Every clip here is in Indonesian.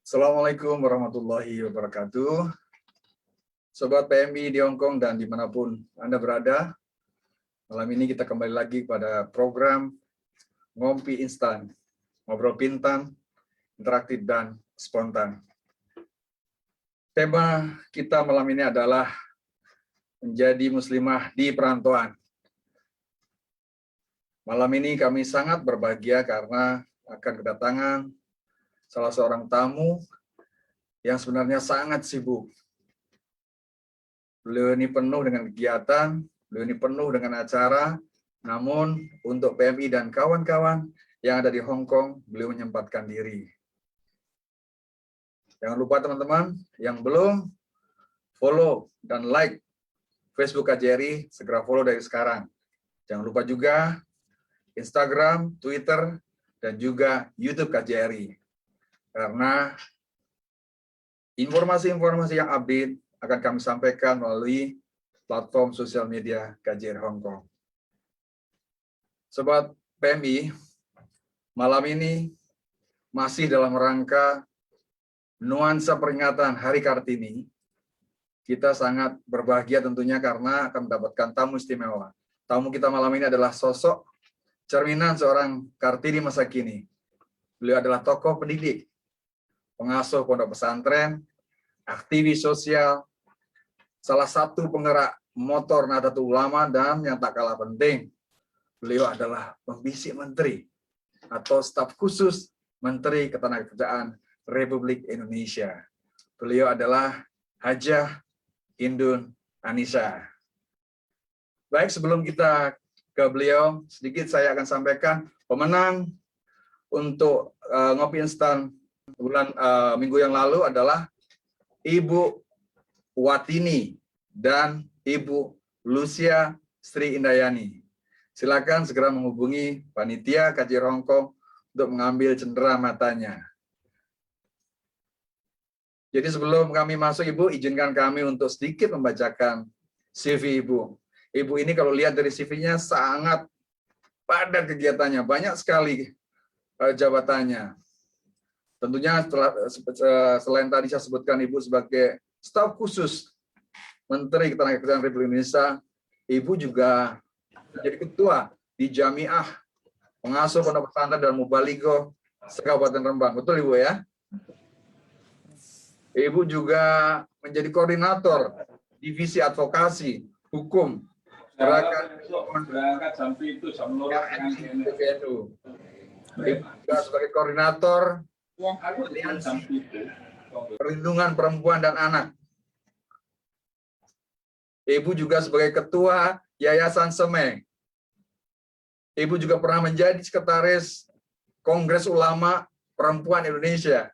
Assalamualaikum warahmatullahi wabarakatuh. Sobat PMI di Hongkong dan dimanapun Anda berada, malam ini kita kembali lagi pada program Ngopi Instan, ngobrol pintar, interaktif dan spontan. Tema kita malam ini adalah menjadi muslimah di perantauan. Malam ini kami sangat berbahagia karena akan kedatangan salah seorang tamu yang sebenarnya sangat sibuk. Beliau ini penuh dengan kegiatan, beliau ini penuh dengan acara, namun untuk PMI dan kawan-kawan yang ada di Hong Kong, beliau menyempatkan diri. Jangan lupa teman-teman, yang belum follow dan like Facebook KJRI, segera follow dari sekarang. Jangan lupa juga Instagram, Twitter, dan juga YouTube KJRI. Karena informasi-informasi yang update akan kami sampaikan melalui platform sosial media KJRI Hong Kong. Sobat PMI, malam ini masih dalam rangka nuansa peringatan Hari Kartini. Kita sangat berbahagia tentunya karena akan mendapatkan tamu istimewa. Tamu kita malam ini adalah sosok cerminan seorang Kartini masa kini. Beliau adalah tokoh pendidik, pengasuh pondok pesantren, aktivis sosial, salah satu penggerak motor Nahdlatul Ulama, dan yang tak kalah penting, beliau adalah pembisik menteri atau staf khusus Menteri Ketenagakerjaan Republik Indonesia. Beliau adalah Hajah Indun Anissa. Baik, sebelum kita ke beliau, sedikit saya akan sampaikan pemenang untuk Ngopi Instan minggu yang lalu adalah Ibu Watini dan Ibu Lucia Sri Indayani. Silakan segera menghubungi panitia KJRI Hong Kong untuk mengambil cendera matanya. Jadi sebelum kami masuk, Ibu, izinkan kami untuk sedikit membacakan CV Ibu. Ibu ini kalau lihat dari CV-nya sangat padat kegiatannya, banyak sekali jabatannya. Tentunya selain tadi saya sebutkan Ibu sebagai staf khusus Menteri Ketenagakerjaan Republik Indonesia, Ibu juga menjadi ketua di Jamiah Pengasuh Pondok Pesantren dan Mubalighah se-Kabupaten Rembang. Betul Ibu ya? Ibu juga menjadi koordinator Divisi Advokasi Hukum Gerakan PBNU. Ibu juga sebagai koordinator Aliansi Perlindungan Perempuan dan Anak. Ibu juga sebagai ketua Yayasan Semeng. Ibu juga pernah menjadi sekretaris Kongres Ulama Perempuan Indonesia.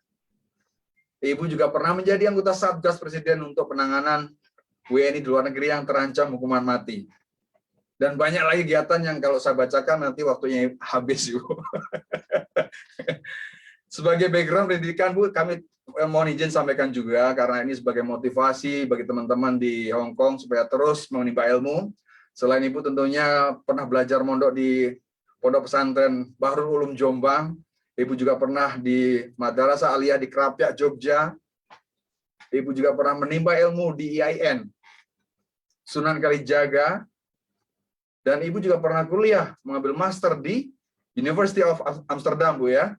Ibu juga pernah menjadi anggota Satgas Presiden untuk penanganan WNI di luar negeri yang terancam hukuman mati. Dan banyak lagi kegiatan yang kalau saya bacakan nanti waktunya habis, Ibu. Sebagai background pendidikan, Bu, kami mohon izin sampaikan juga karena ini sebagai motivasi bagi teman-teman di Hong Kong supaya terus menimba ilmu. Selain Ibu tentunya pernah belajar mondok di Pondok Pesantren Bahrul Ulum Jombang. Ibu juga pernah di Madrasah Aliyah di Krapyak, Jogja. Ibu juga pernah menimba ilmu di IAIN Sunan Kalijaga. Dan Ibu juga pernah kuliah mengambil master di University of Amsterdam, Bu ya.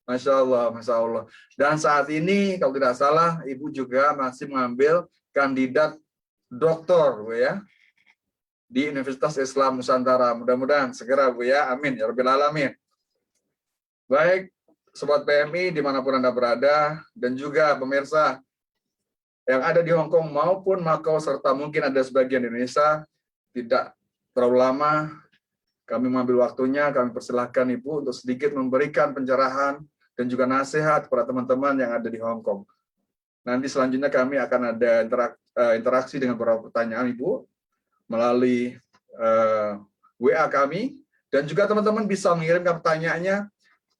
Masya Allah, Masya Allah. Dan saat ini kalau tidak salah, Ibu juga masih mengambil kandidat doktor, Bu ya, di Universitas Islam Nusantara. Mudah-mudahan segera, Bu ya. Amin ya Rabbil Alamin. Baik, Sobat PMI dimanapun Anda berada, dan juga pemirsa yang ada di Hong Kong maupun Makau, serta mungkin ada sebagian di Indonesia, tidak terlalu lama, kami mengambil waktunya, kami persilahkan Ibu untuk sedikit memberikan pencerahan dan juga nasihat kepada teman-teman yang ada di Hong Kong. Nanti selanjutnya kami akan ada interaksi dengan beberapa pertanyaan Ibu melalui WA kami, dan juga teman-teman bisa mengirimkan pertanyaannya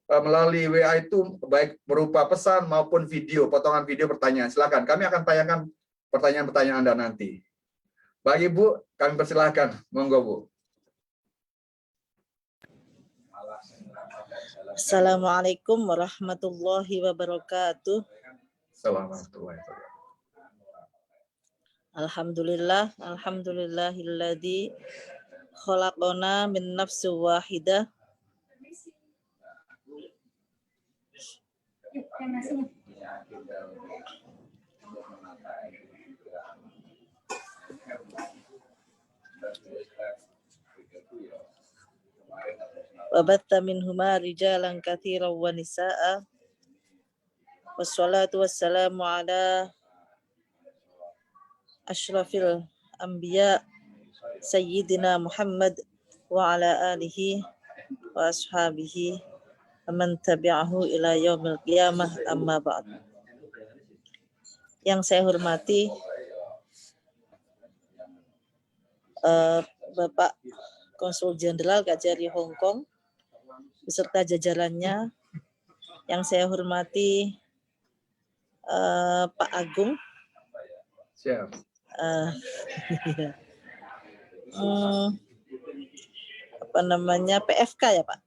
melalui WA itu baik berupa pesan maupun video, potongan video pertanyaan. Silakan, kami akan tayangkan pertanyaan-pertanyaan Anda nanti. Bagi Ibu, kami persilahkan. Monggo, Bu. Assalamualaikum warahmatullahi wabarakatuh. Warahmatullahi wabarakatuh. Alhamdulillahilladzi khalaqana min nafsin wahidah wa batta minhuma rijalan katsiran wa nisaa. Wassalatu wassalamu ala asyrafil anbiya sayyidina Muhammad wa ala alihi wa ashabihi man tabi'ahu ila yaumil qiyamah, amma ba'd. Yang saya hormati Bapak Konsul Jenderal KJRI Hong Kong beserta jajarannya. Yang saya hormati Pak Agung. Siap. Apa namanya, PFK ya Pak?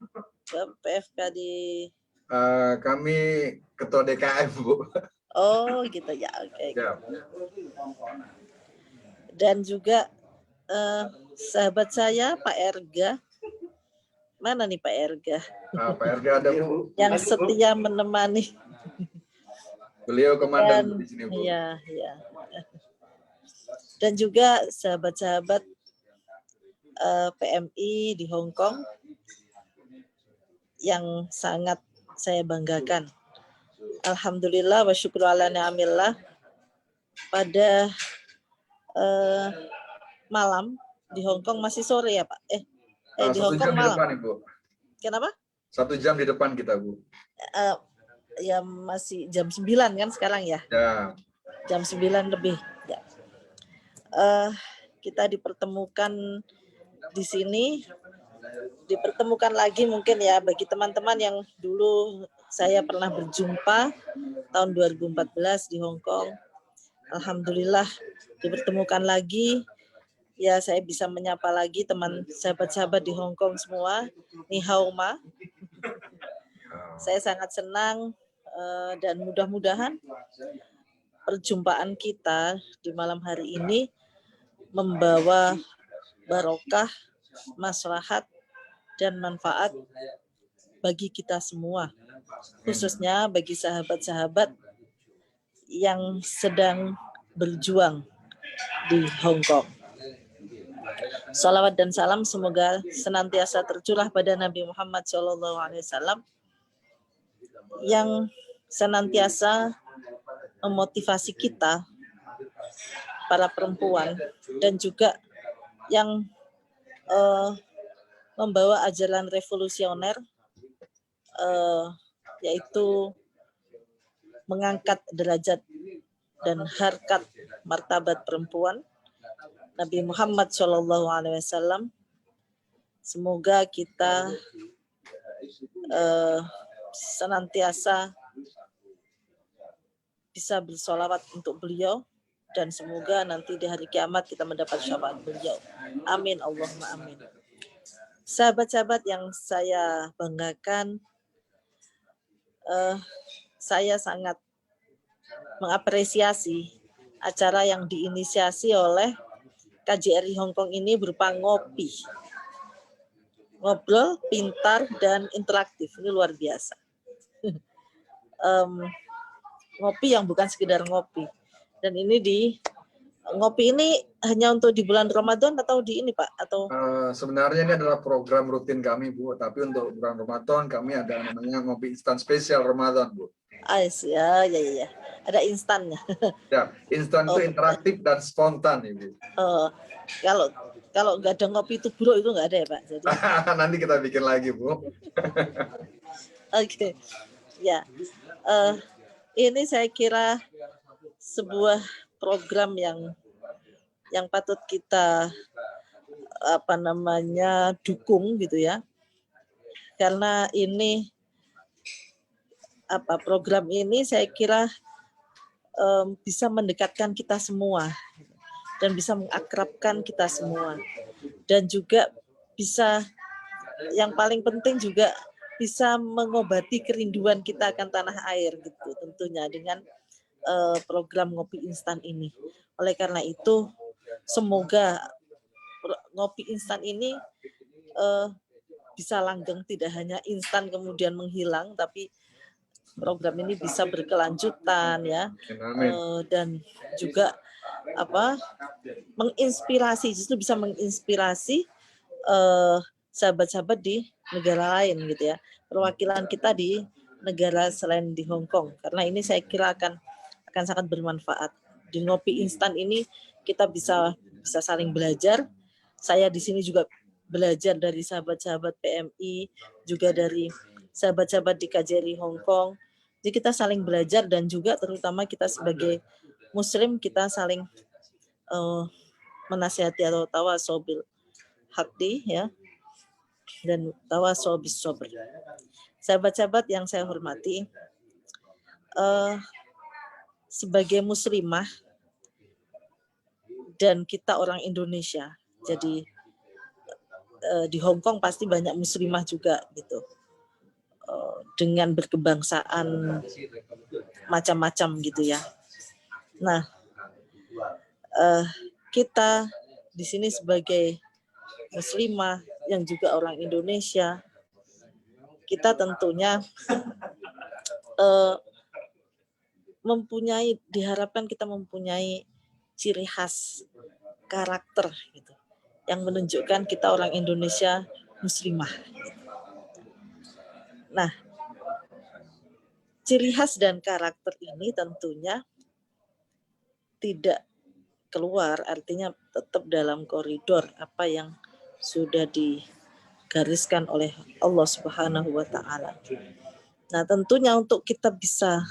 PFK di Kami ketua DKM, Bu. Oh gitu ya, oke. Siap. Dan juga sahabat saya Pak Erga. Mana nih Pak Erga? Pak Erga ada, Bu. Yang setia menemani. Beliau komandan di sini, Bu. Iya, iya. Dan juga sahabat-sahabat PMI di Hong Kong yang sangat saya banggakan. Alhamdulillah wa syukru ala ni'amillah. Pada malam di Hong Kong masih sore ya Pak? Di Hong Kong malam. Depan, Ibu. Kenapa? 1 jam di depan kita, Bu. Ya masih jam 9 kan sekarang ya? Ya. Jam 9 lebih. Ya. Kita dipertemukan di sini, dipertemukan lagi mungkin ya bagi teman-teman yang dulu saya pernah berjumpa tahun 2014 di Hong Kong. Alhamdulillah dipertemukan lagi. Ya, saya bisa menyapa lagi teman sahabat-sahabat di Hong Kong semua. Ni hao ma. Saya sangat senang dan mudah-mudahan perjumpaan kita di malam hari ini membawa barokah, maslahat, dan manfaat bagi kita semua. Khususnya bagi sahabat-sahabat yang sedang berjuang di Hong Kong. Salawat dan salam semoga senantiasa tercurah pada Nabi Muhammad SAW yang senantiasa memotivasi kita, para perempuan, dan juga yang membawa ajaran revolusioner, yaitu mengangkat derajat dan harkat martabat perempuan Nabi Muhammad SAW. Semoga kita senantiasa bisa bersolawat untuk beliau dan semoga nanti di hari kiamat kita mendapat syafaat beliau. Amin, Allahumma amin. Sahabat-sahabat yang saya banggakan, saya sangat mengapresiasi acara yang diinisiasi oleh KJRI Hong Kong ini berupa ngopi. Ngobrol, pintar, dan interaktif. Ini luar biasa. Ngopi yang bukan sekedar ngopi. Dan ini ngopi ini hanya untuk di bulan Ramadan atau di ini Pak? Atau sebenarnya ini adalah program rutin kami, Bu. Tapi untuk bulan Ramadan kami ada namanya ngopi instan spesial Ramadan, Bu. Ya. Ada instannya. Ya, instan itu interaktif dan spontan, Ibu. Kalau nggak ada ngopi itu buruk itu nggak ada ya Pak. Jadi nanti kita bikin lagi, Bu. Oke. Ya. Ini saya kira sebuah program yang patut kita dukung gitu ya. Karena ini program ini saya kira bisa mendekatkan kita semua dan bisa mengakrabkan kita semua dan juga bisa, yang paling penting juga bisa mengobati kerinduan kita akan tanah air gitu tentunya dengan program ngopi instan ini. Oleh karena itu, semoga ngopi instan ini bisa langgeng, tidak hanya instan kemudian menghilang, tapi program ini bisa berkelanjutan ya. Dan juga menginspirasi, justru bisa menginspirasi sahabat-sahabat di negara lain gitu ya, perwakilan kita di negara selain di Hong Kong, karena ini saya kira akan sangat bermanfaat. Di ngopi instan ini kita bisa saling belajar. Saya di sini juga belajar dari sahabat-sahabat PMI, juga dari sahabat-sahabat di KJRI Hong Kong. Jadi kita saling belajar, dan juga terutama kita sebagai Muslim kita saling menasihati atau tawasobil hakdi ya, dan tawasobis sobr. Sahabat-sahabat yang saya hormati, sebagai muslimah dan kita orang Indonesia, jadi di Hong Kong pasti banyak muslimah juga gitu, dengan berkebangsaan macam-macam gitu ya. Nah, kita di sini sebagai muslimah yang juga orang Indonesia, kita tentunya diharapkan kita mempunyai ciri khas karakter gitu, yang menunjukkan kita orang Indonesia muslimah. Nah, ciri khas dan karakter ini tentunya tidak keluar, artinya tetap dalam koridor apa yang sudah digariskan oleh Allah Subhanahu wa Ta'ala. Nah, tentunya untuk kita bisa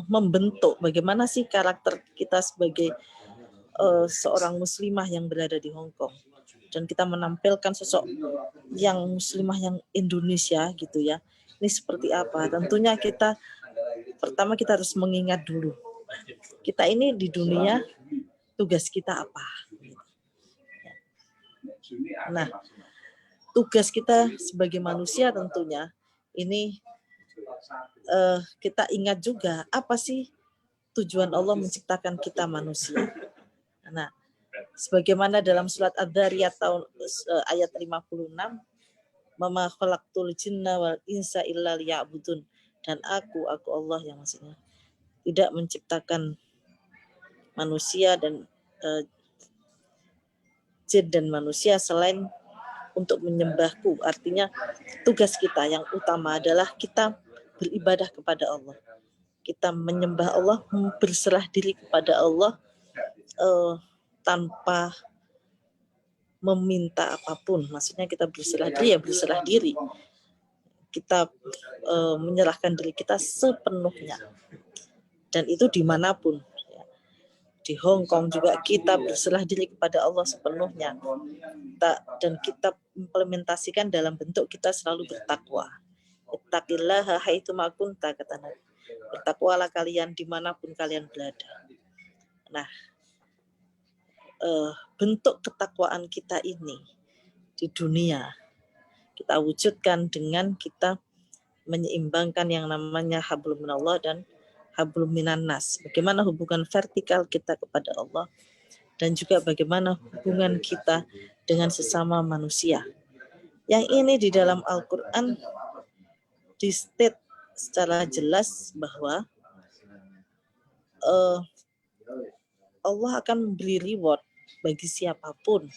membentuk bagaimana sih karakter kita sebagai seorang muslimah yang berada di Hong Kong, dan kita menampilkan sosok yang muslimah yang Indonesia gitu ya, ini seperti apa? Tentunya pertama kita harus mengingat dulu, kita ini di dunia tugas kita apa. Nah, tugas kita sebagai manusia tentunya ini kita ingat juga apa sih tujuan Allah menciptakan kita manusia. Nah, sebagaimana dalam surat Ad-Dzariyat ayat 56, "Mama khalaqtul jinna wal insa illa liya'budun." Dan aku Allah yang maksudnya tidak menciptakan manusia dan jin dan manusia selain untuk menyembahku. Artinya tugas kita yang utama adalah kita beribadah kepada Allah. Kita menyembah Allah, berserah diri kepada Allah tanpa meminta apapun. Maksudnya kita berserah diri. Kita menyerahkan diri kita sepenuhnya. Dan itu dimanapun. Di Hong Kong juga kita berserah diri kepada Allah sepenuhnya. Dan kita implementasikan dalam bentuk kita selalu bertakwa. Ittaqillaha haitsu ma kunta, kata Nabi. Bertakwalah kalian dimanapun kalian berada. Nah, bentuk ketakwaan kita ini di dunia kita wujudkan dengan kita menyeimbangkan yang namanya hablum minallah dan hablum minan nas. Bagaimana hubungan vertikal kita kepada Allah, dan juga bagaimana hubungan kita dengan sesama manusia. Yang ini di dalam Al-Quran di state secara jelas bahwa Allah akan memberi reward bagi siapapun,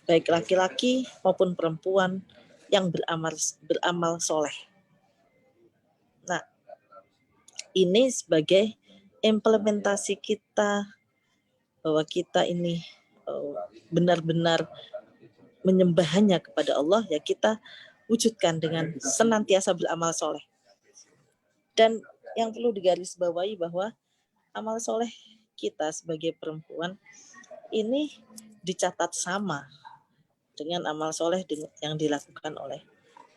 baik laki-laki maupun perempuan yang beramal soleh. Nah, ini sebagai implementasi kita bahwa kita ini benar-benar menyembahnya kepada Allah, ya kita wujudkan dengan senantiasa beramal soleh. Dan yang perlu digarisbawahi bahwa amal soleh kita sebagai perempuan ini dicatat sama dengan amal soleh yang dilakukan oleh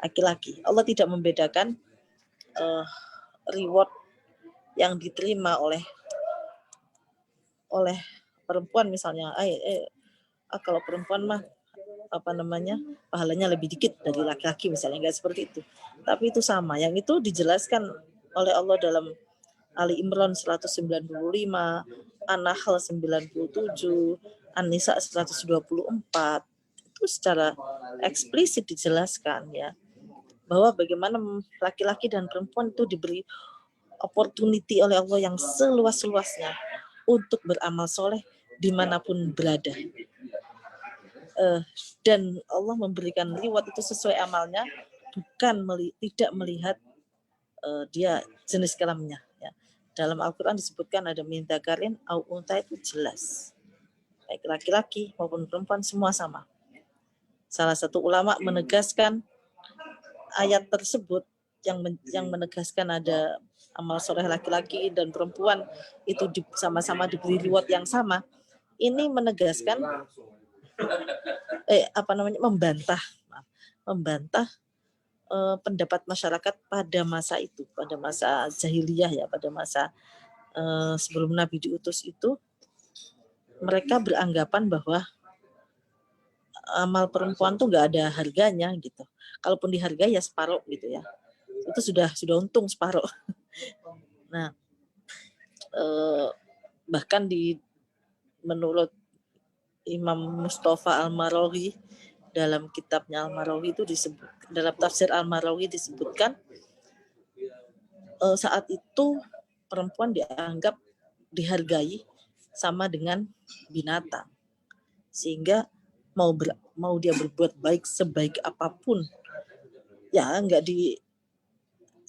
laki-laki. Allah tidak membedakan reward yang diterima oleh perempuan misalnya. Kalau perempuan mah pahalanya lebih dikit dari laki-laki misalnya, enggak seperti itu. Tapi itu sama. Yang itu dijelaskan oleh Allah dalam Ali Imran 195, An-Nahl 97, An-Nisa 124. Itu secara eksplisit dijelaskan ya, bahwa bagaimana laki-laki dan perempuan itu diberi opportunity oleh Allah yang seluas-luasnya untuk beramal soleh dimanapun berada. Dan Allah memberikan reward itu sesuai amalnya, bukan tidak melihat dia jenis kelaminnya. Ya. Dalam Al-Quran disebutkan ada minta karin, au unta, itu jelas. Baik laki-laki maupun perempuan semua sama. Salah satu ulama menegaskan ayat tersebut yang menegaskan ada amal soleh laki-laki dan perempuan itu sama-sama diberi reward yang sama. Ini menegaskan membantah pendapat masyarakat pada masa itu, pada masa jahiliyah ya, pada masa sebelum Nabi diutus itu, mereka beranggapan bahwa amal perempuan tuh nggak ada harganya gitu. Kalaupun dihargai ya separuh gitu ya. Itu sudah untung separuh. Nah, bahkan menurut Imam Mustafa Al-Marawi dalam kitabnya Al-Marawi itu disebut, dalam tafsir Al-Marawi disebutkan saat itu perempuan dianggap dihargai sama dengan binatang, sehingga mau dia berbuat baik sebaik apapun ya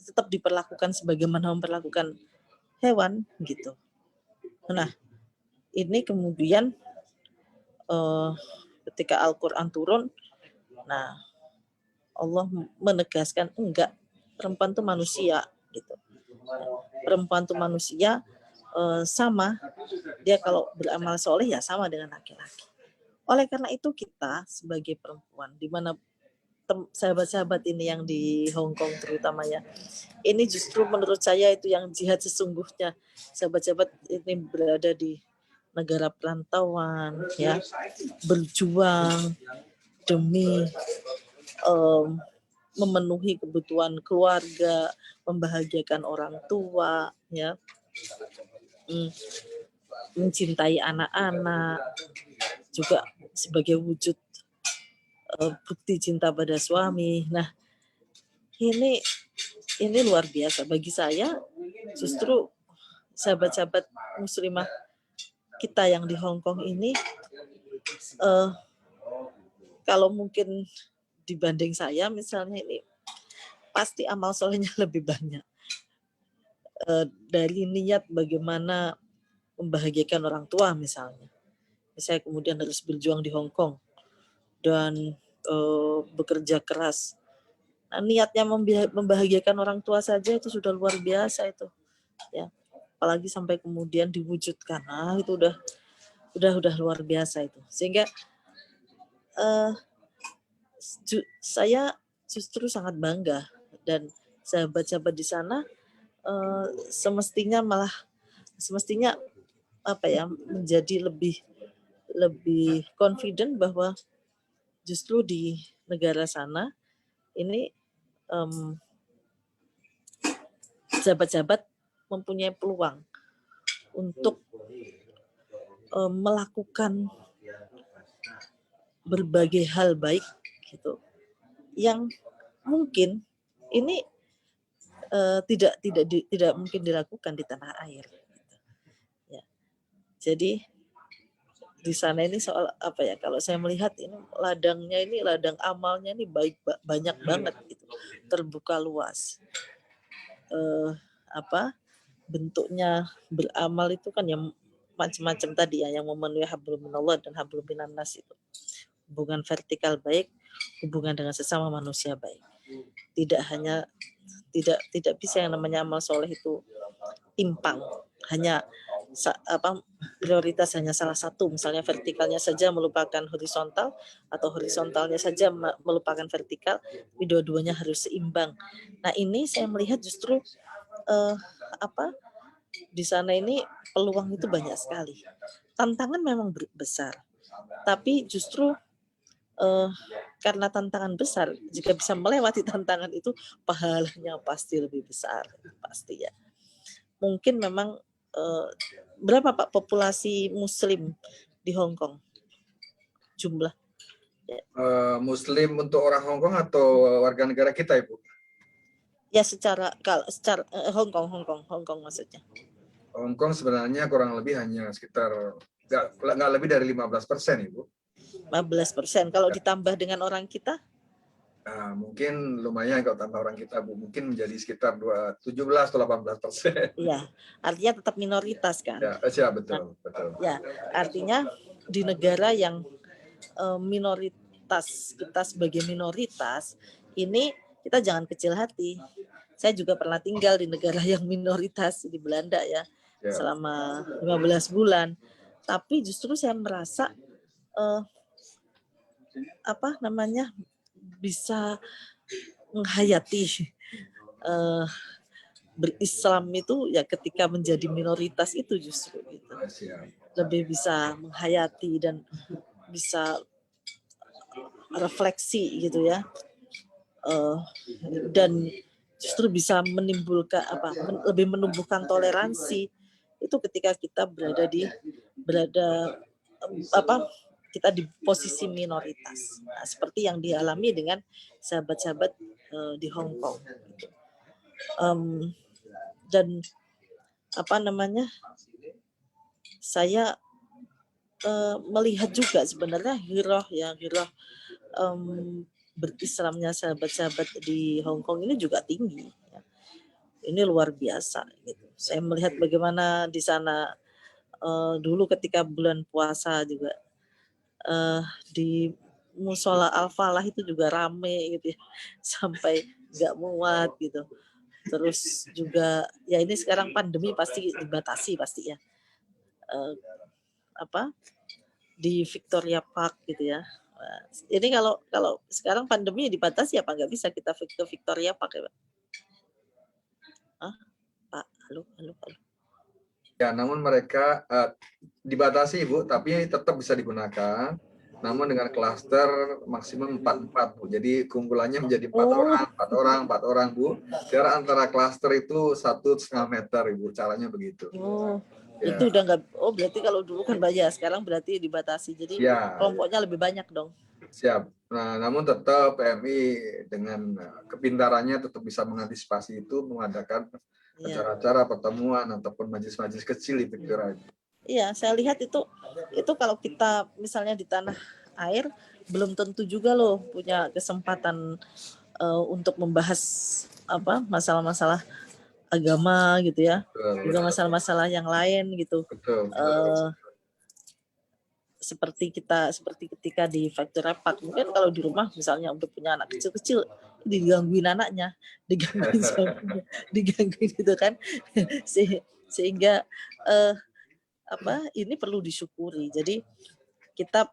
tetap diperlakukan sebagaimana memperlakukan hewan gitu. Nah, ini kemudian ketika Al-Quran turun, nah Allah menegaskan enggak, perempuan itu manusia gitu. Perempuan itu manusia, sama, dia kalau beramal soleh ya sama dengan laki-laki. Oleh karena itu kita sebagai perempuan, di mana sahabat-sahabat ini yang di Hong Kong terutama ya, ini justru menurut saya itu yang jihad sesungguhnya. Sahabat-sahabat ini berada di negara perantauan ya, berjuang demi memenuhi kebutuhan keluarga, membahagiakan orang tua ya, mencintai anak-anak, juga sebagai wujud bukti cinta pada suami. Nah, ini luar biasa bagi saya. Justru sahabat-sahabat muslimah kita yang di Hong Kong ini, kalau mungkin dibanding saya misalnya, ini pasti amal solehnya lebih banyak. Dari niat bagaimana membahagiakan orang tua misalnya. Saya kemudian harus berjuang di Hong Kong dan bekerja keras. Nah, niatnya membahagiakan orang tua saja itu sudah luar biasa itu. Ya. Apalagi sampai kemudian diwujudkan. Nah, itu udah luar biasa itu. Sehingga saya justru sangat bangga, dan sahabat-sahabat di sana semestinya menjadi lebih confident bahwa justru di negara sana ini sahabat-sahabat mempunyai peluang untuk melakukan berbagai hal baik gitu, yang mungkin ini tidak mungkin dilakukan di tanah air. Gitu. Ya. Jadi di sana ini soal apa ya? Kalau saya melihat ini ladang amalnya ini banyak banget gitu, terbuka luas. Bentuknya beramal itu kan yang macam-macam tadi ya, yang memenuhi hablum minallah dan hablum minannas itu. Hubungan vertikal baik, hubungan dengan sesama manusia baik. Tidak bisa yang namanya amal soleh itu timpang, hanya prioritas hanya salah satu, misalnya vertikalnya saja melupakan horizontal atau horizontalnya saja melupakan vertikal, dua-duanya harus seimbang. Nah, ini saya melihat justru di sana ini peluang itu banyak sekali. Tantangan memang besar, tapi justru eh, karena tantangan besar, jika bisa melewati tantangan itu pahalanya pasti lebih besar, pasti ya. Mungkin memang berapa Pak populasi Muslim di Hong Kong jumlah? Muslim untuk orang Hong Kong atau warga negara kita, Ibu? Ya secara Hong Kong maksudnya. Hong Kong sebenarnya kurang lebih hanya sekitar nggak lebih dari 15%, Ibu. 15%. Kalau ditambah dengan orang kita? Nah, mungkin lumayan kalau tambah orang kita, Bu. Mungkin menjadi sekitar 17 atau 18%. Iya, artinya tetap minoritas kan? Ya, betul, betul. Ya, artinya di negara yang minoritas, kita sebagai minoritas, ini kita jangan kecil hati. Saya juga pernah tinggal di negara yang minoritas di Belanda ya, selama 15 bulan. Tapi justru saya merasa bisa menghayati berislam itu ya ketika menjadi minoritas itu justru gitu. Lebih bisa menghayati dan bisa refleksi gitu ya. Dan justru bisa menimbulkan lebih menumbuhkan toleransi itu ketika kita kita di posisi minoritas. Nah, seperti yang dialami dengan sahabat-sahabat di Hong Kong. Dan saya melihat juga sebenarnya hiroh berislamnya sahabat-sahabat di Hong Kong ini juga tinggi. Ya. Ini luar biasa. Gitu. Saya melihat bagaimana di sana dulu ketika bulan puasa juga di musola Al-Falah itu juga rame gitu ya, sampai nggak muat gitu. Terus juga ya ini sekarang pandemi pasti dibatasi pasti ya. Di Victoria Park gitu ya. Nah, ini kalau sekarang pandemi dibatasi apa nggak bisa kita ke Victoria Park ya Pak? Pak, halo. Ya, namun mereka dibatasi, Bu, tapi tetap bisa digunakan. Namun dengan klaster maksimum 4 Bu. Jadi kumpulannya menjadi 4 orang, Bu. Jarak antara klaster itu 1,5 meter, Ibu. Caranya begitu. Ya. Itu udah nggak. Berarti kalau dulu kan banyak, sekarang berarti dibatasi. Jadi kelompoknya lebih banyak dong. Siap. Nah, namun tetap PMI dengan kepintarannya tetap bisa mengantisipasi itu, mengadakan acara-acara pertemuan ataupun majelis-majelis kecil di Victoria. Iya, saya lihat itu kalau kita misalnya di tanah air belum tentu juga loh punya kesempatan untuk membahas masalah-masalah agama gitu ya, juga masalah-masalah yang lain gitu. Seperti ketika di Victoria Park, mungkin kalau di rumah misalnya udah punya anak kecil-kecil digangguin anaknya, digangguin suaminya, digangguin gitu kan, sehingga ini perlu disyukuri. Jadi kita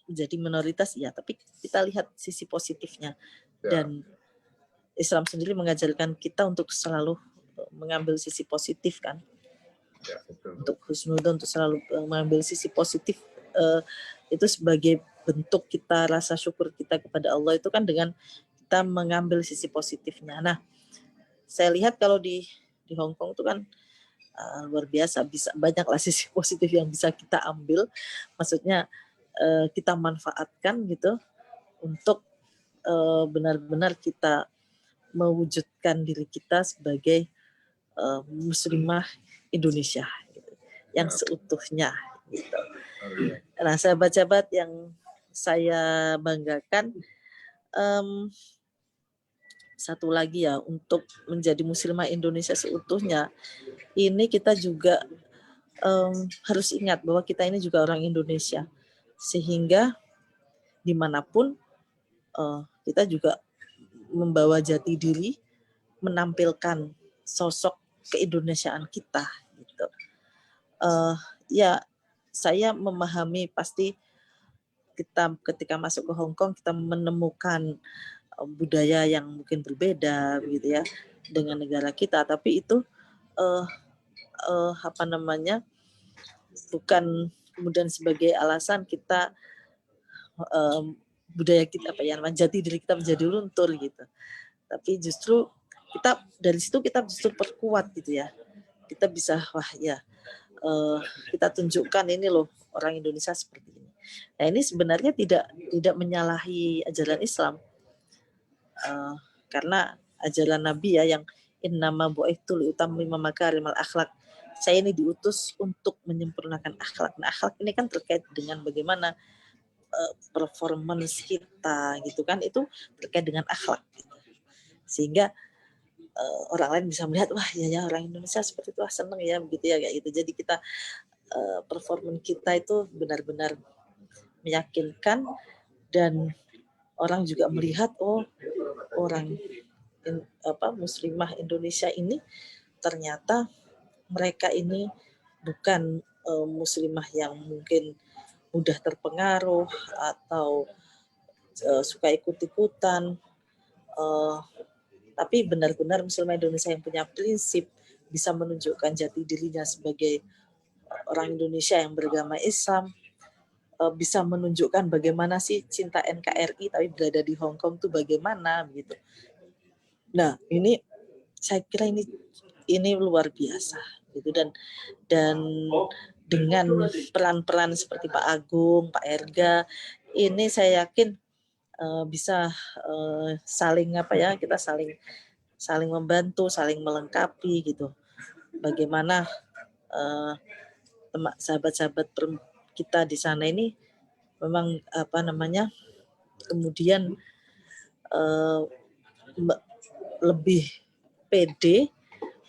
menjadi minoritas ya, tapi kita lihat sisi positifnya. Dan Islam sendiri mengajarkan kita untuk selalu mengambil sisi positif kan. Ya, untuk husnudzon, untuk selalu mengambil sisi positif itu sebagai bentuk kita rasa syukur kita kepada Allah itu kan dengan kita mengambil sisi positifnya. Nah, saya lihat kalau di Hong Kong itu kan luar biasa, bisa banyaklah sisi positif yang bisa kita ambil, maksudnya kita manfaatkan gitu untuk benar-benar kita mewujudkan diri kita sebagai muslimah Indonesia gitu, yang seutuhnya gitu. Nah, sahabat-sahabat yang saya banggakan, satu lagi ya, untuk menjadi muslimah Indonesia seutuhnya, ini kita juga harus ingat bahwa kita ini juga orang Indonesia, sehingga dimanapun kita juga membawa jati diri, menampilkan sosok keindonesiaan kita gitu. Ya, saya memahami pasti kita ketika masuk ke Hong Kong kita menemukan budaya yang mungkin berbeda gitu ya dengan negara kita, tapi itu bukan kemudian sebagai alasan kita budaya kita jati diri kita menjadi luntur gitu. Tapi justru kita dari situ kita justru perkuat gitu ya. Kita bisa kita tunjukkan ini loh orang Indonesia seperti ini. Nah ini sebenarnya tidak menyalahi ajaran Islam, karena ajaran Nabi ya yang innama bu'ithtu liutammima makarimal akhlak. Saya ini diutus untuk menyempurnakan akhlak. Nah akhlak ini kan terkait dengan bagaimana performance kita gitu kan, itu terkait dengan akhlak gitu. Sehingga orang lain bisa melihat wah ya orang Indonesia seperti itu, seneng ya begitu ya kayak gitu. Jadi kita performance kita itu benar-benar meyakinkan dan orang juga melihat orang muslimah Indonesia ini ternyata mereka ini bukan muslimah yang mungkin mudah terpengaruh atau suka ikut-ikutan, tapi benar-benar muslimah Indonesia yang punya prinsip, bisa menunjukkan jati dirinya sebagai orang Indonesia yang beragama Islam, bisa menunjukkan bagaimana sih cinta NKRI tapi berada di Hong Kong tuh bagaimana begitu. Nah ini saya kira ini luar biasa gitu, dan dengan peran-peran seperti Pak Agung, Pak Erga, ini saya yakin bisa saling kita saling membantu, saling melengkapi gitu. Bagaimana sahabat-sahabat kita di sana ini memang kemudian lebih pede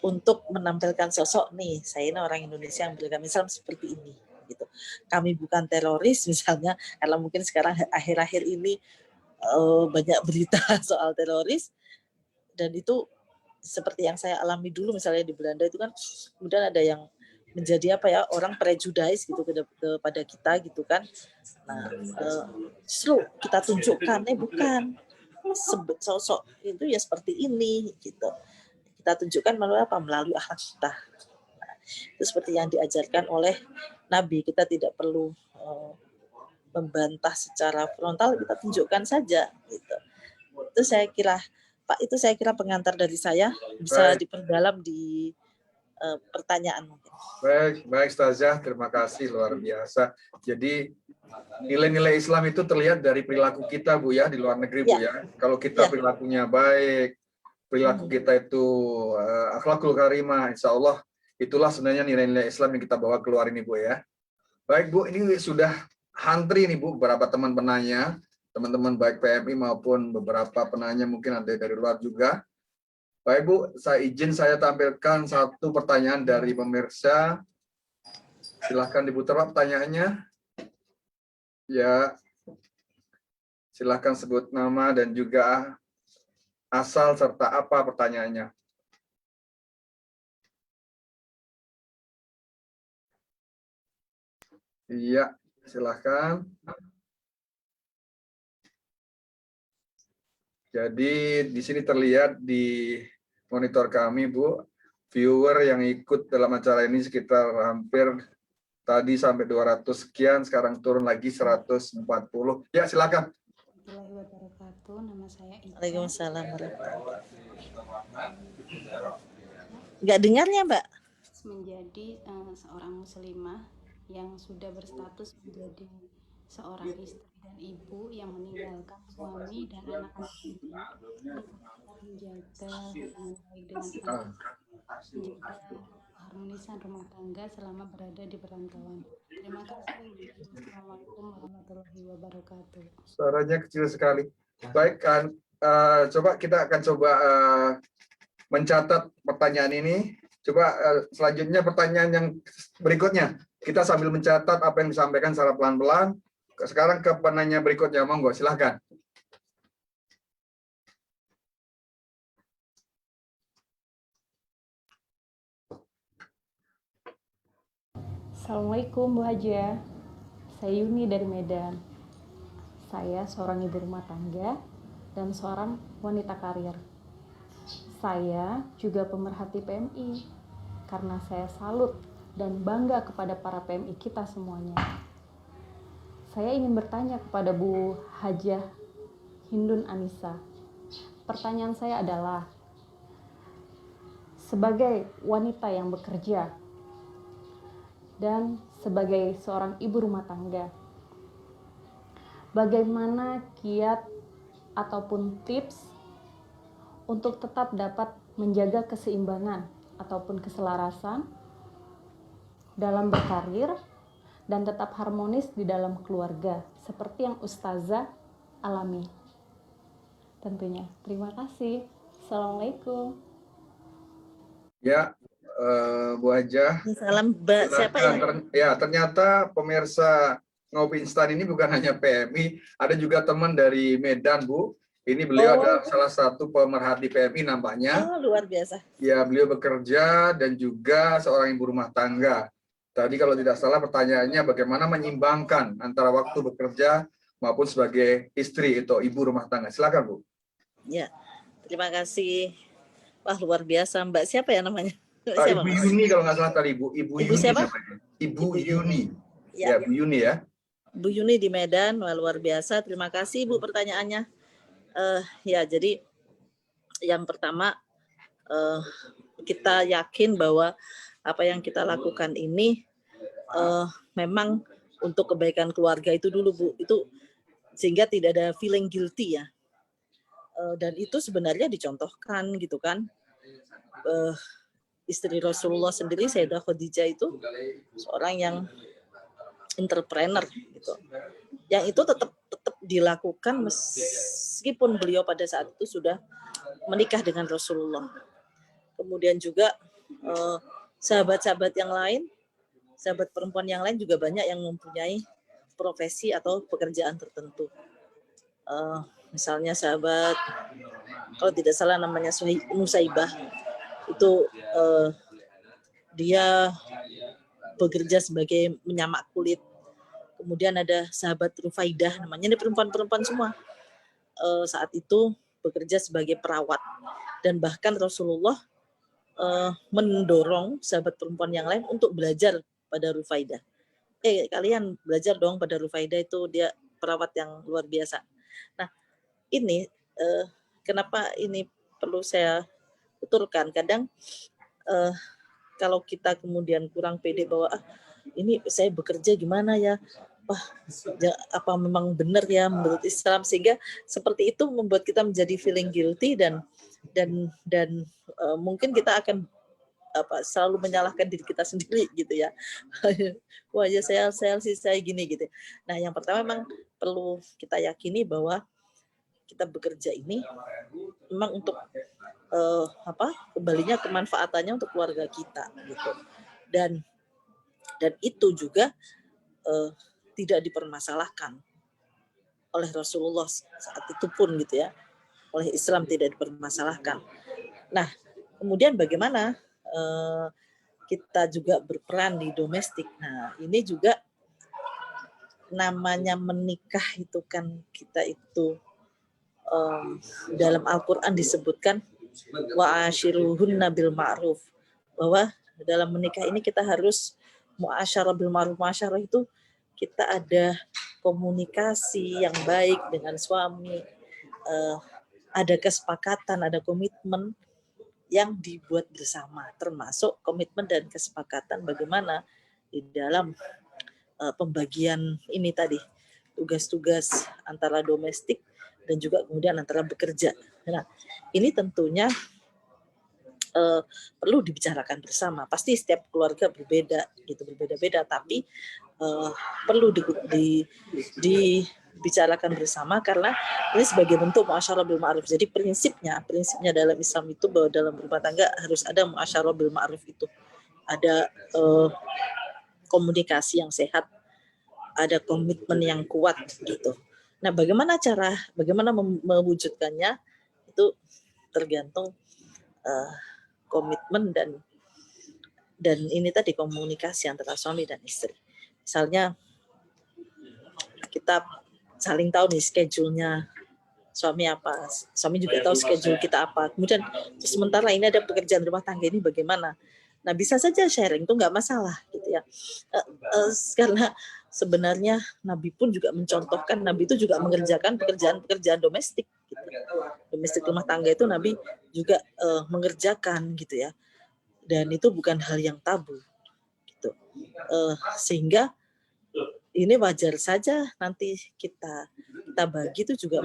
untuk menampilkan sosok nih, saya ini orang Indonesia yang beragama Islam seperti ini gitu. Kami bukan teroris misalnya, karena mungkin sekarang akhir-akhir ini banyak berita soal teroris, dan itu seperti yang saya alami dulu misalnya di Belanda itu kan, kemudian ada yang menjadi orang prejudis gitu kepada kita gitu kan. Nah justru kita tunjukkan bukan sosok itu ya seperti ini gitu. Kita tunjukkan melalui akhlak kita. Nah, itu seperti yang diajarkan oleh Nabi. Kita tidak perlu membantah secara frontal, kita tunjukkan saja. Gitu. Itu saya kira, Pak, pengantar dari saya. Bisa diperdalam di pertanyaan mungkin. Baik, Ustazah, terima kasih, luar biasa. Jadi nilai-nilai Islam itu terlihat dari perilaku kita, Bu ya, di luar negeri, Bu ya. Kalau kita perilakunya baik, perilaku kita itu akhlakul karimah, insya Allah itulah sebenarnya nilai-nilai Islam yang kita bawa keluar ini, Bu ya. Baik, Bu, ini sudah antri nih, Bu, beberapa teman penanya, teman-teman baik PMI maupun beberapa penanya mungkin ada dari luar juga. Baik, Bu, saya tampilkan satu pertanyaan dari pemirsa. Silahkan diputar, Pak, pertanyaannya. Ya, silahkan sebut nama dan juga asal serta apa pertanyaannya. Iya, silahkan. Jadi di sini terlihat di monitor kami, Bu, viewer yang ikut dalam acara ini sekitar hampir tadi sampai 200 sekian, sekarang turun lagi 140. Ya, silakan. Warahmatullahi wabarakatuh. Nama saya Ika. Waalaikumsalam. Nggak dengarnya, Mbak? Menjadi seorang muslimah yang sudah berstatus menjadi seorang istri dan ibu yang meninggalkan suami dan anak-anaknya untuk menjaga hubungan baik dengan anak, menjaga keharmonisan rumah tangga selama berada di perantauan. Terima kasih. Assalamualaikum warahmatullahi wabarakatuh. Suaranya kecil sekali. Baik, kan, coba kita akan mencatat pertanyaan ini. Coba selanjutnya pertanyaan yang berikutnya. Kita sambil mencatat apa yang disampaikan secara pelan-pelan. Sekarang ke penanya berikutnya, monggo, silahkan. Assalamualaikum Bu Haja. Saya Yuni dari Medan. Saya seorang ibu rumah tangga dan seorang wanita karir. Saya juga pemerhati PMI karena saya salut dan bangga kepada para PMI kita semuanya. Saya ingin bertanya kepada Bu Hajah Hindun Anissa. Pertanyaan saya adalah, sebagai wanita yang bekerja dan sebagai seorang ibu rumah tangga, bagaimana kiat ataupun tips untuk tetap dapat menjaga keseimbangan ataupun keselarasan dalam berkarir dan tetap harmonis di dalam keluarga seperti yang Ustazah alami tentunya. Terima kasih. Assalamualaikum. Ya, Bu Hajah. Salam siapa ya? Ya, ternyata pemirsa Ngopi Instan ini bukan hanya PMI, ada juga teman dari Medan, Bu. Ini beliau adalah salah satu pemerhati PMI nampaknya. Oh, luar biasa. Ya, beliau bekerja dan juga seorang ibu rumah tangga. Tadi kalau tidak salah pertanyaannya bagaimana menyimbangkan antara waktu bekerja maupun sebagai istri atau ibu rumah tangga. Silakan, Bu. Ya, terima kasih. Wah, luar biasa. Mbak siapa ya namanya? Siapa, Ibu Mas? Yuni kalau nggak salah tadi, Bu. Ibu Yuni siapa? namanya. Ibu Yuni. Ya. Ya, Bu Yuni ya. Bu Yuni di Medan. Wah, luar biasa. Terima kasih, Bu, pertanyaannya. Ya, jadi yang pertama, kita yakin bahwa apa yang kita lakukan ini memang untuk kebaikan keluarga itu dulu, Bu. Itu sehingga tidak ada feeling guilty ya. Dan itu sebenarnya dicontohkan gitu kan. Istri Rasulullah sendiri, Sayyidah Khadijah, itu seorang yang entrepreneur gitu. Yang itu tetap dilakukan meskipun beliau pada saat itu sudah menikah dengan Rasulullah. Kemudian juga sahabat-sahabat yang lain, sahabat perempuan yang lain juga banyak yang mempunyai profesi atau pekerjaan tertentu. Misalnya sahabat, kalau tidak salah namanya Nusaibah, itu dia bekerja sebagai menyamak kulit. Kemudian ada sahabat Rufaidah, namanya ini perempuan-perempuan semua. Saat itu bekerja sebagai perawat. Dan bahkan Rasulullah mendorong sahabat perempuan yang lain untuk belajar pada Rufaidah. Kalian belajar dong pada Rufaidah, itu dia perawat yang luar biasa. Nah, ini kenapa ini perlu saya betulkan. Kadang kalau kita kemudian kurang pede bahwa ini saya bekerja gimana ya, apa memang benar ya menurut Islam, sehingga seperti itu membuat kita menjadi feeling guilty dan mungkin kita akan selalu menyalahkan diri kita sendiri gitu ya. Wah ya saya gini gitu. Nah, yang pertama memang perlu kita yakini bahwa kita bekerja ini memang untuk kembalinya kemanfaatannya untuk keluarga kita gitu. Dan itu juga tidak dipermasalahkan oleh Rasulullah saat itu pun gitu ya. Oleh Islam tidak dipermasalahkan. Nah, kemudian bagaimana kita juga berperan di domestik. Nah, ini juga namanya menikah itu kan, kita itu dalam Al-Quran disebutkan wa ashiruhunna bil ma'ruf, bahwa dalam menikah ini kita harus muasyarah bil ma'ruf. Muasyarah itu kita ada komunikasi yang baik dengan suami, ada kesepakatan, ada komitmen yang dibuat bersama, termasuk komitmen dan kesepakatan bagaimana di dalam pembagian ini tadi, tugas-tugas antara domestik dan juga kemudian antara bekerja. Nah, ini tentunya perlu dibicarakan bersama. Pasti setiap keluarga berbeda, gitu, berbeda-beda, tapi perlu dibicarakan bersama karena ini sebagai bentuk muasyarah bil ma'ruf. Jadi prinsipnya dalam Islam itu bahwa dalam rumah tangga harus ada muasyarah bil ma'ruf itu. Ada komunikasi yang sehat, ada komitmen yang kuat gitu. Nah, bagaimana mewujudkannya itu tergantung komitmen dan ini tadi komunikasi antara suami dan istri. Misalnya kita saling tahu nih schedule-nya suami apa, suami juga tahu schedule kita apa. Kemudian sementara ini ada pekerjaan rumah tangga ini bagaimana. Nah, bisa saja sharing, itu nggak masalah gitu ya. Karena sebenarnya Nabi pun juga mencontohkan, Nabi itu juga mengerjakan pekerjaan-pekerjaan domestik gitu. Domestik rumah tangga itu Nabi juga mengerjakan gitu ya, dan itu bukan hal yang tabu gitu. Sehingga ini wajar saja nanti kita bagi, itu juga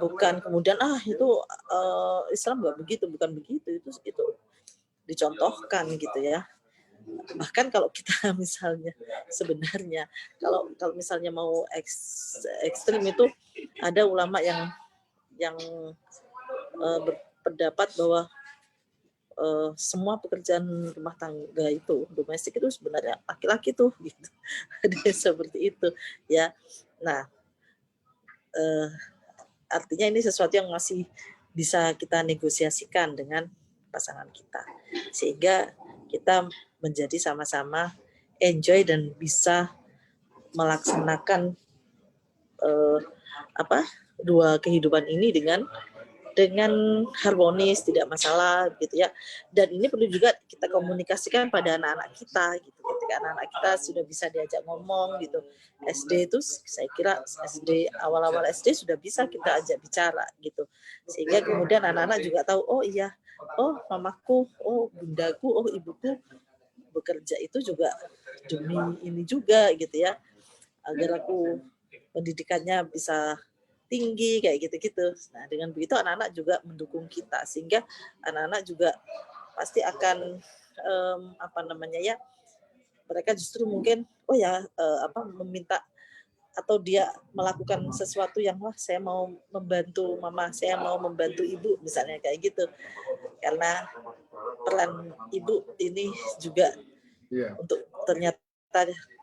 bukan kemudian itu Islam nggak begitu, bukan begitu, itu dicontohkan gitu ya. Bahkan kalau kita misalnya sebenarnya kalau misalnya mau ekstrim, itu ada ulama yang berpendapat bahwa semua pekerjaan rumah tangga itu domestik itu sebenarnya laki-laki tuh gitu. Ada seperti itu ya. Nah, artinya ini sesuatu yang masih bisa kita negosiasikan dengan pasangan kita, sehingga kita menjadi sama-sama enjoy dan bisa melaksanakan dua kehidupan ini dengan harmonis, tidak masalah gitu ya. Dan ini perlu juga kita komunikasikan pada anak-anak kita gitu. Ketika anak-anak kita sudah bisa diajak ngomong gitu. SD itu saya kira awal-awal SD sudah bisa kita ajak bicara gitu. Sehingga kemudian anak-anak juga tahu, oh iya, oh mamaku, oh bundaku, oh ibuku bekerja itu juga demi ini juga gitu ya. Agar aku pendidikannya bisa tinggi kayak gitu-gitu. Nah, dengan begitu anak-anak juga mendukung kita, sehingga anak-anak juga pasti akan mereka justru mungkin meminta atau dia melakukan sesuatu yang saya mau membantu mama, saya mau membantu ibu misalnya kayak gitu. Karena peran ibu ini juga untuk ternyata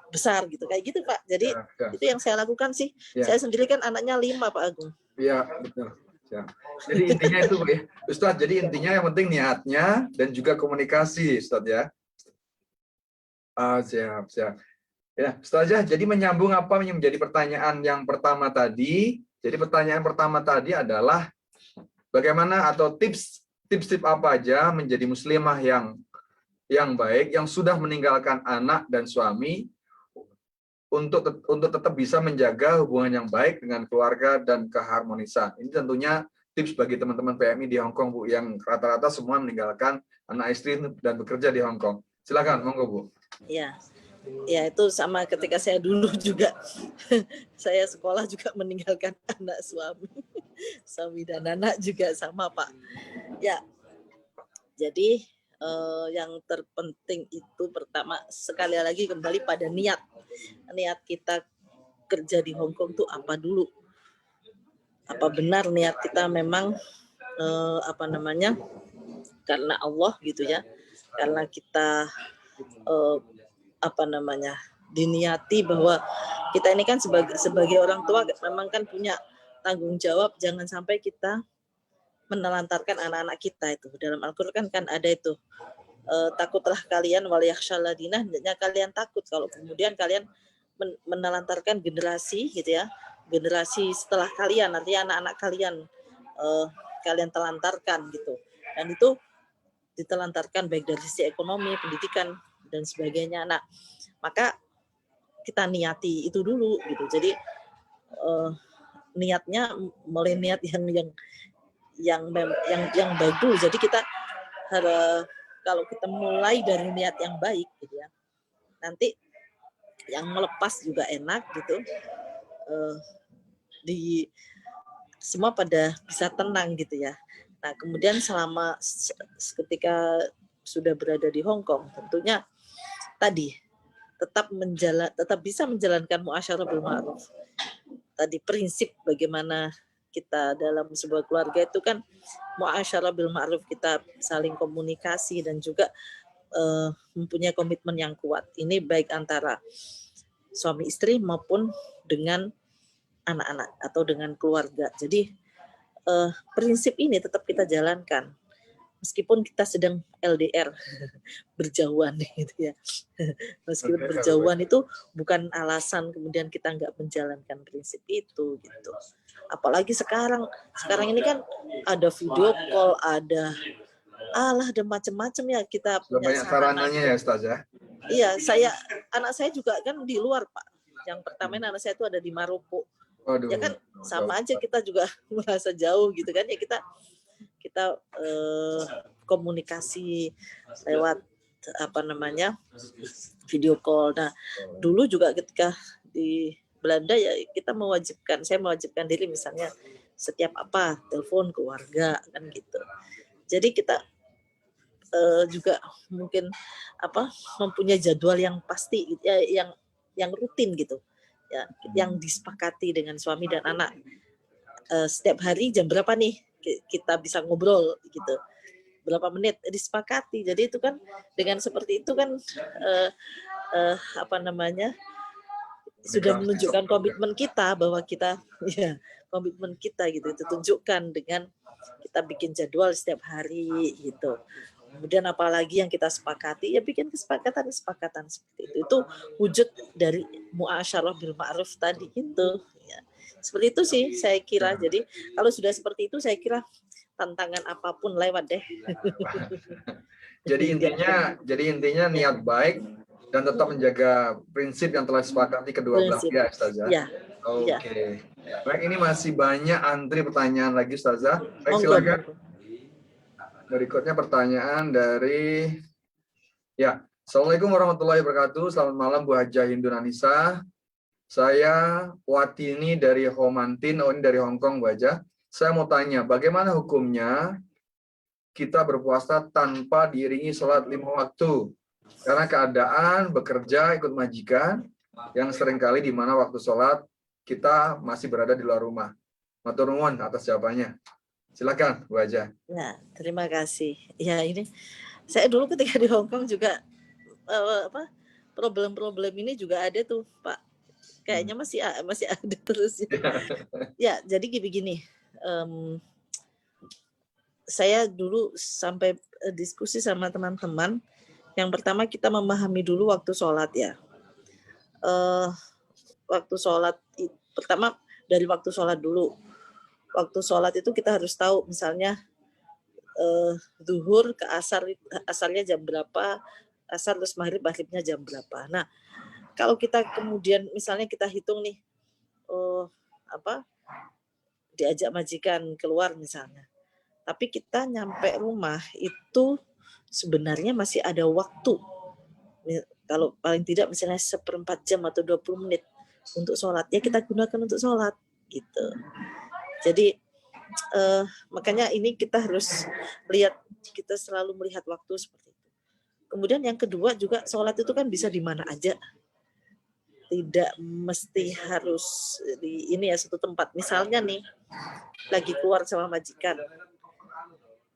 besar gitu, kayak gitu Pak. Jadi itu yang saya lakukan sih. Saya sendiri kan anaknya 5 Pak Agung. Iya betul. Ya. Jadi intinya itu ya, Ustadz. Jadi intinya yang penting niatnya dan juga komunikasi, Ustadz ya. Siap. Ya, Ustazah. Jadi menyambung apa yang menjadi pertanyaan yang pertama tadi. Jadi pertanyaan pertama tadi adalah bagaimana atau tips apa aja menjadi muslimah yang baik, yang sudah meninggalkan anak dan suami, untuk tetap bisa menjaga hubungan yang baik dengan keluarga dan keharmonisan. Ini tentunya tips bagi teman-teman PMI di Hong Kong, Bu, yang rata-rata semua meninggalkan anak istri dan bekerja di Hong Kong. Silakan, monggo, Bu. Ya, itu sama ketika saya dulu juga. Saya sekolah juga meninggalkan anak suami dan anak juga sama, Pak. Ya, jadi yang terpenting itu pertama sekali lagi kembali pada niat kita kerja di Hong Kong tuh apa dulu, apa benar niat kita memang karena Allah gitu ya, karena kita diniati bahwa kita ini kan sebagai orang tua memang kan punya tanggung jawab, jangan sampai kita menelantarkan anak-anak kita. Itu dalam Al-Qur'an kan ada itu, takutlah kalian wal yakhshaladina, hendaknya kalian takut kalau kemudian kalian menelantarkan generasi gitu ya, generasi setelah kalian, artinya anak-anak kalian kalian telantarkan gitu. Dan itu ditelantarkan baik dari sisi ekonomi, pendidikan dan sebagainya. Nah, maka kita niati itu dulu gitu. Jadi niatnya mulai niat yang baik dulu. Jadi kita kalau kita mulai dari niat yang baik gitu ya, nanti yang melepas juga enak gitu. Semua pada bisa tenang gitu ya. Nah, kemudian ketika sudah berada di Hong Kong, tentunya tadi tetap bisa menjalankan muasyarah bil ma'ruf. Tadi prinsip bagaimana kita dalam sebuah keluarga itu kan muasyarah bil ma'ruf, kita saling komunikasi dan juga mempunyai komitmen yang kuat. Ini baik antara suami istri maupun dengan anak-anak atau dengan keluarga. Jadi prinsip ini tetap kita jalankan meskipun kita sedang LDR, berjauhan gitu ya. Meskipun berjauhan itu bukan alasan kemudian kita nggak menjalankan prinsip itu gitu. Apalagi sekarang ini kan ada video call, ada macam-macam ya, kita punya banyak sarananya ya, Ustazah. Iya, anak saya juga kan di luar, Pak. Yang pertama anak saya itu ada di Maroko. Waduh. Ya kan sama aja kita juga merasa jauh gitu kan, ya kita komunikasi lewat video call. Nah, dulu juga ketika di Belanda ya saya mewajibkan diri misalnya setiap telepon keluarga kan gitu. Jadi kita juga mungkin mempunyai jadwal yang pasti ya, yang rutin gitu. Ya, yang disepakati dengan suami dan anak. Setiap hari jam berapa nih kita bisa ngobrol gitu. Berapa menit disepakati. Jadi itu kan dengan seperti itu kan sudah menunjukkan komitmen kita bahwa kita komitmen kita gitu, itu tunjukkan dengan kita bikin jadwal setiap hari gitu. Kemudian apalagi yang kita sepakati, ya bikin kesepakatan seperti itu. Itu wujud dari muasyarah bil ma'ruf tadi itu. Ya. Seperti itu sih saya kira. Jadi kalau sudah seperti itu saya kira tantangan apapun lewat deh. Jadi intinya niat baik dan tetap menjaga prinsip yang telah disepakati kedua belah pihak, Ustazah. Ya. Oke. Baik, ini masih banyak antri pertanyaan lagi, Ustazah. Baik, silakan. Berikutnya pertanyaan dari Assalamualaikum warahmatullahi wabarakatuh. Selamat malam Bu Hajah Hindu Nanisa. Saya Watini dari Homantin, ini dari Hong Kong Bu Hajah. Saya mau tanya, bagaimana hukumnya kita berpuasa tanpa diiringi sholat 5 waktu? Karena keadaan bekerja ikut majikan yang seringkali di mana waktu sholat kita masih berada di luar rumah. Matur nuwun atas jawabannya. Silakan, Bu Hajah. Ya, terima kasih. Ya, ini saya dulu ketika di Hong Kong juga problem-problem ini juga ada tuh, Pak. Kayaknya masih ada terus. Ya, jadi begini. Saya dulu sampai diskusi sama teman-teman. Yang pertama kita memahami dulu waktu sholat ya. Waktu sholat pertama dari waktu sholat dulu. Waktu sholat itu kita harus tahu misalnya zuhur ke asarnya jam berapa, asar terus maghribnya jam berapa. Nah, kalau kita kemudian misalnya kita hitung nih, diajak majikan keluar misalnya, tapi kita nyampe rumah itu sebenarnya masih ada waktu. Kalau paling tidak misalnya 1/4 jam atau 20 menit untuk sholat, ya kita gunakan untuk sholat gitu. Jadi makanya ini kita harus kita selalu melihat waktu seperti itu. Kemudian yang kedua juga sholat itu kan bisa di mana aja, tidak mesti harus di satu tempat. Misalnya nih lagi keluar sama majikan,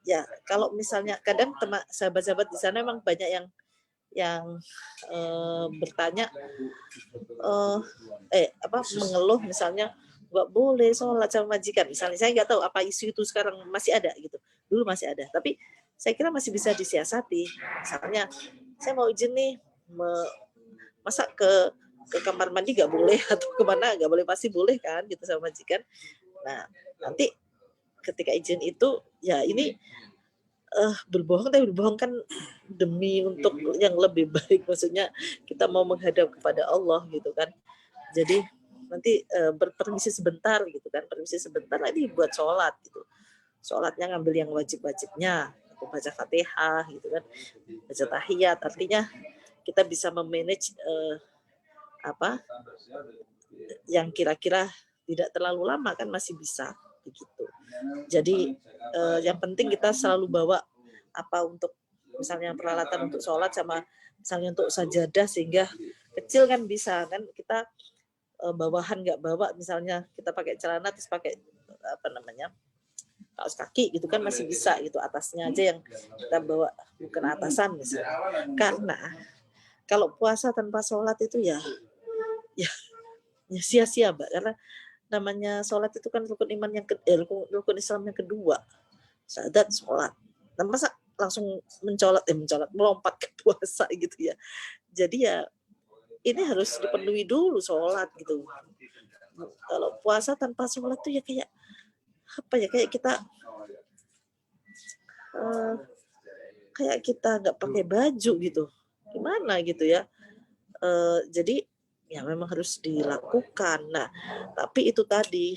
ya kalau misalnya kadang sahabat-sahabat di sana memang banyak yang bertanya mengeluh misalnya nggak boleh sholat sama majikan misalnya. Saya nggak tahu apa isu itu sekarang masih ada gitu, dulu masih ada, tapi saya kira masih bisa disiasati. Misalnya saya mau izin nih masa ke kamar mandi nggak boleh atau kemana nggak boleh, pasti boleh kan gitu sama majikan. Nah nanti ketika izin itu ya ini berbohong kan demi untuk yang lebih baik, maksudnya kita mau menghadap kepada Allah gitu kan. Jadi nanti berpermisi sebentar gitu kan, permisi sebentar lagi buat sholat gitu. Sholatnya ngambil yang wajib-wajibnya, atau baca Fatihah gitu kan, baca tahiyat. Artinya kita bisa memanage yang kira-kira tidak terlalu lama kan masih bisa begitu. Jadi yang penting kita selalu bawa untuk misalnya peralatan untuk sholat sama misalnya untuk sajadah, sehingga kecil kan bisa kan kita bawahan nggak bawa, misalnya kita pakai celana terus pakai kaos kaki gitu kan masih bisa gitu, atasnya aja yang kita bawa bukan atasan misalnya. Karena kalau puasa tanpa sholat itu ya sia-sia, Mbak, karena namanya sholat itu kan rukun iman rukun Islam yang kedua, syahadat sholat. Nah, masa langsung melompat ke puasa gitu ya. Jadi ya ini harus dipenuhi dulu sholat gitu. Kalau puasa tanpa sholat tuh ya kayak kita nggak pakai baju gitu, gimana gitu ya. Jadi ya memang harus dilakukan. Nah, tapi itu tadi,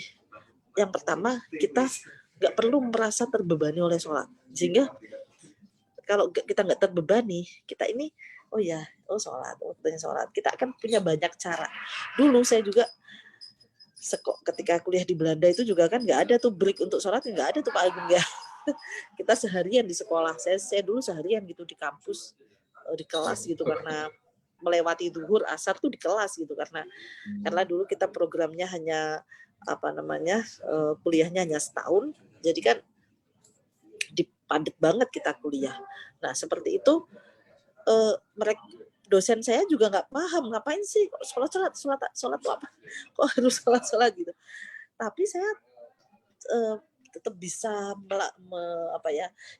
yang pertama kita nggak perlu merasa terbebani oleh sholat, sehingga kalau kita nggak terbebani, kita ini oh ya, oh sholat, oh sholat, kita akan punya banyak cara. Dulu saya juga ketika kuliah di Belanda itu juga kan nggak ada tuh break untuk sholat, nggak ada tuh Pak Agung ya. Kita seharian di sekolah, saya dulu seharian gitu di kampus, di kelas gitu, karena melewati zuhur asar tuh di kelas gitu, karena dulu kita programnya hanya kuliahnya hanya setahun, jadi kan dipadet banget kita kuliah. Nah seperti itu, mereka dosen saya juga nggak paham ngapain sih sholat tuh apa, kok harus sholat gitu. Tapi saya tetap bisa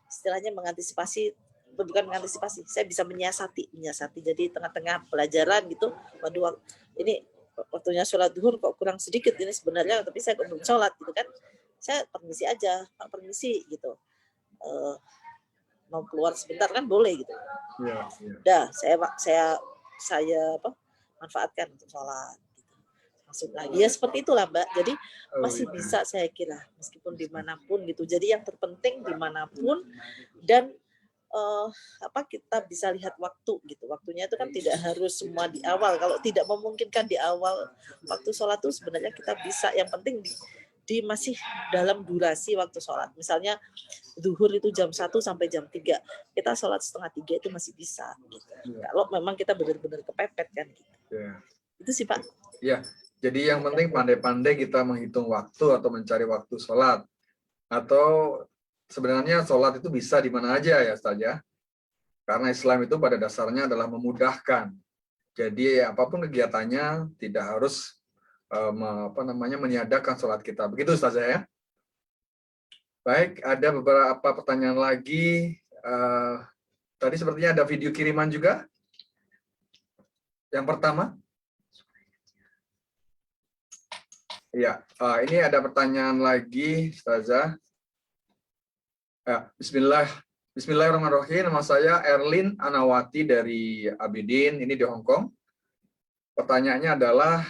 istilahnya mengantisipasi, bukan mengantisipasi, saya bisa menyiasati. Jadi tengah-tengah pelajaran gitu, waduh ini waktunya sholat duhur kok kurang sedikit ini sebenarnya, tapi saya kok belum sholat gitu kan, saya permisi aja, Pak permisi gitu, mau keluar sebentar kan boleh gitu. Dah saya manfaatkan untuk sholat. Lagi ya seperti itulah Mbak. Jadi masih bisa saya kira meskipun dimanapun gitu. Jadi yang terpenting dimanapun, dan kita bisa lihat waktu gitu. Waktunya itu kan tidak harus semua di awal. Kalau tidak memungkinkan di awal waktu sholat itu sebenarnya kita bisa. Yang penting di masih dalam durasi waktu sholat. Misalnya zuhur itu jam 1 sampai jam 3. Kita sholat setengah 3 itu masih bisa. Gitu. Kalau memang kita benar-benar kepepet kan gitu. Itu sih Pak. Iya. Jadi yang penting pandai-pandai kita menghitung waktu atau mencari waktu sholat. Atau sebenarnya sholat itu bisa di mana aja ya Ustaz ya. Karena Islam itu pada dasarnya adalah memudahkan. Jadi apapun kegiatannya tidak harus meniadakan sholat kita. Begitu Ustaz ya. Baik, ada beberapa pertanyaan lagi. Tadi sepertinya ada video kiriman juga. Yang pertama. Ya, ini ada pertanyaan lagi, Ustazah. Bismillahirrahmanirrahim. Nama saya Erlin Anawati dari Abidin, ini di Hong Kong. Pertanyaannya adalah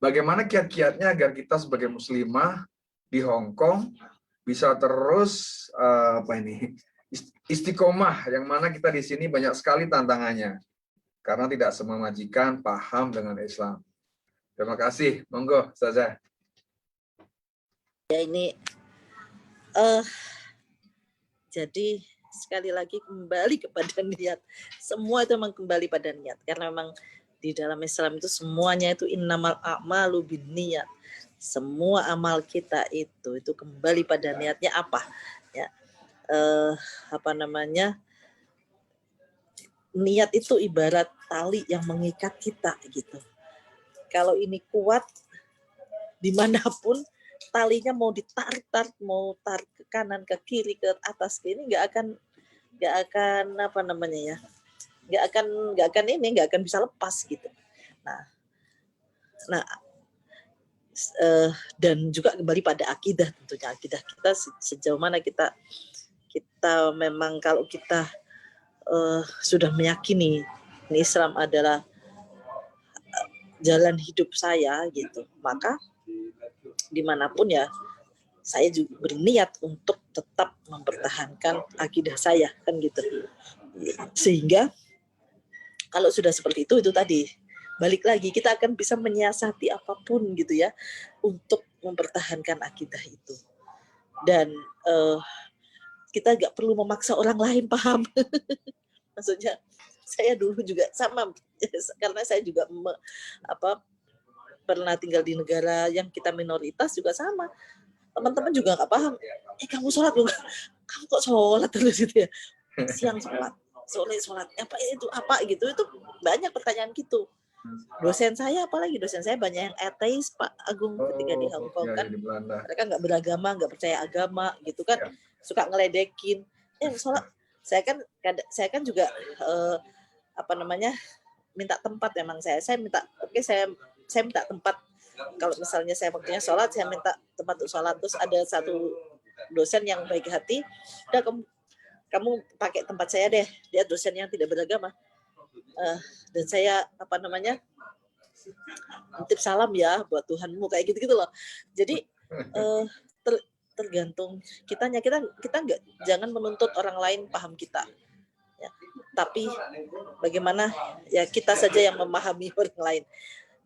bagaimana kiat-kiatnya agar kita sebagai muslimah di Hong Kong bisa terus istiqomah, yang mana kita di sini banyak sekali tantangannya karena tidak semua majikan paham dengan Islam. Terima kasih, monggo Ustazah. Ya ini jadi sekali lagi kembali kepada niat. Semua itu memang kembali pada niat, karena memang di dalam Islam itu semuanya itu innamal a'malu binniyat. Semua amal kita itu kembali pada niatnya apa? Ya. Niat itu ibarat tali yang mengikat kita gitu. Kalau ini kuat, dimanapun talinya mau ditarik, mau tarik ke kanan, ke kiri, ke atas, ke ini nggak akan nggak akan bisa lepas gitu. Nah, dan juga kembali pada akidah, tentunya akidah kita sejauh mana kita memang, kalau kita sudah meyakini Islam adalah jalan hidup saya gitu, maka dimanapun ya saya juga berniat untuk tetap mempertahankan akidah saya kan gitu. Sehingga kalau sudah seperti itu tadi balik lagi kita akan bisa menyiasati apapun gitu ya untuk mempertahankan akidah itu. Dan kita nggak perlu memaksa orang lain paham. Maksudnya saya dulu juga sama, karena saya juga pernah tinggal di negara yang kita minoritas juga sama. Teman-teman juga nggak paham. Kamu sholat juga? Kamu kok sholat terus gitu ya? Siang sholat, sore sholat. Apa itu apa gitu? Itu banyak pertanyaan gitu. Dosen saya, apalagi dosen saya banyak yang ateis Pak Agung ketika di Hong Kong kan. Mereka nggak beragama, nggak percaya agama gitu kan. Suka ngeledekin. Sholat. Saya kan juga minta tempat, memang saya minta saya minta tempat. Kalau misalnya saya waktunya sholat, saya minta tempat untuk sholat. Terus ada satu dosen yang baik hati, udah kamu pakai tempat saya deh, dia dosen yang tidak beragama. Dan saya titip salam ya buat Tuhanmu kayak gitu-gitu loh. Jadi tergantung kitanya, kita nggak, jangan menuntut orang lain paham kita ya, tapi bagaimana ya kita saja yang memahami orang lain.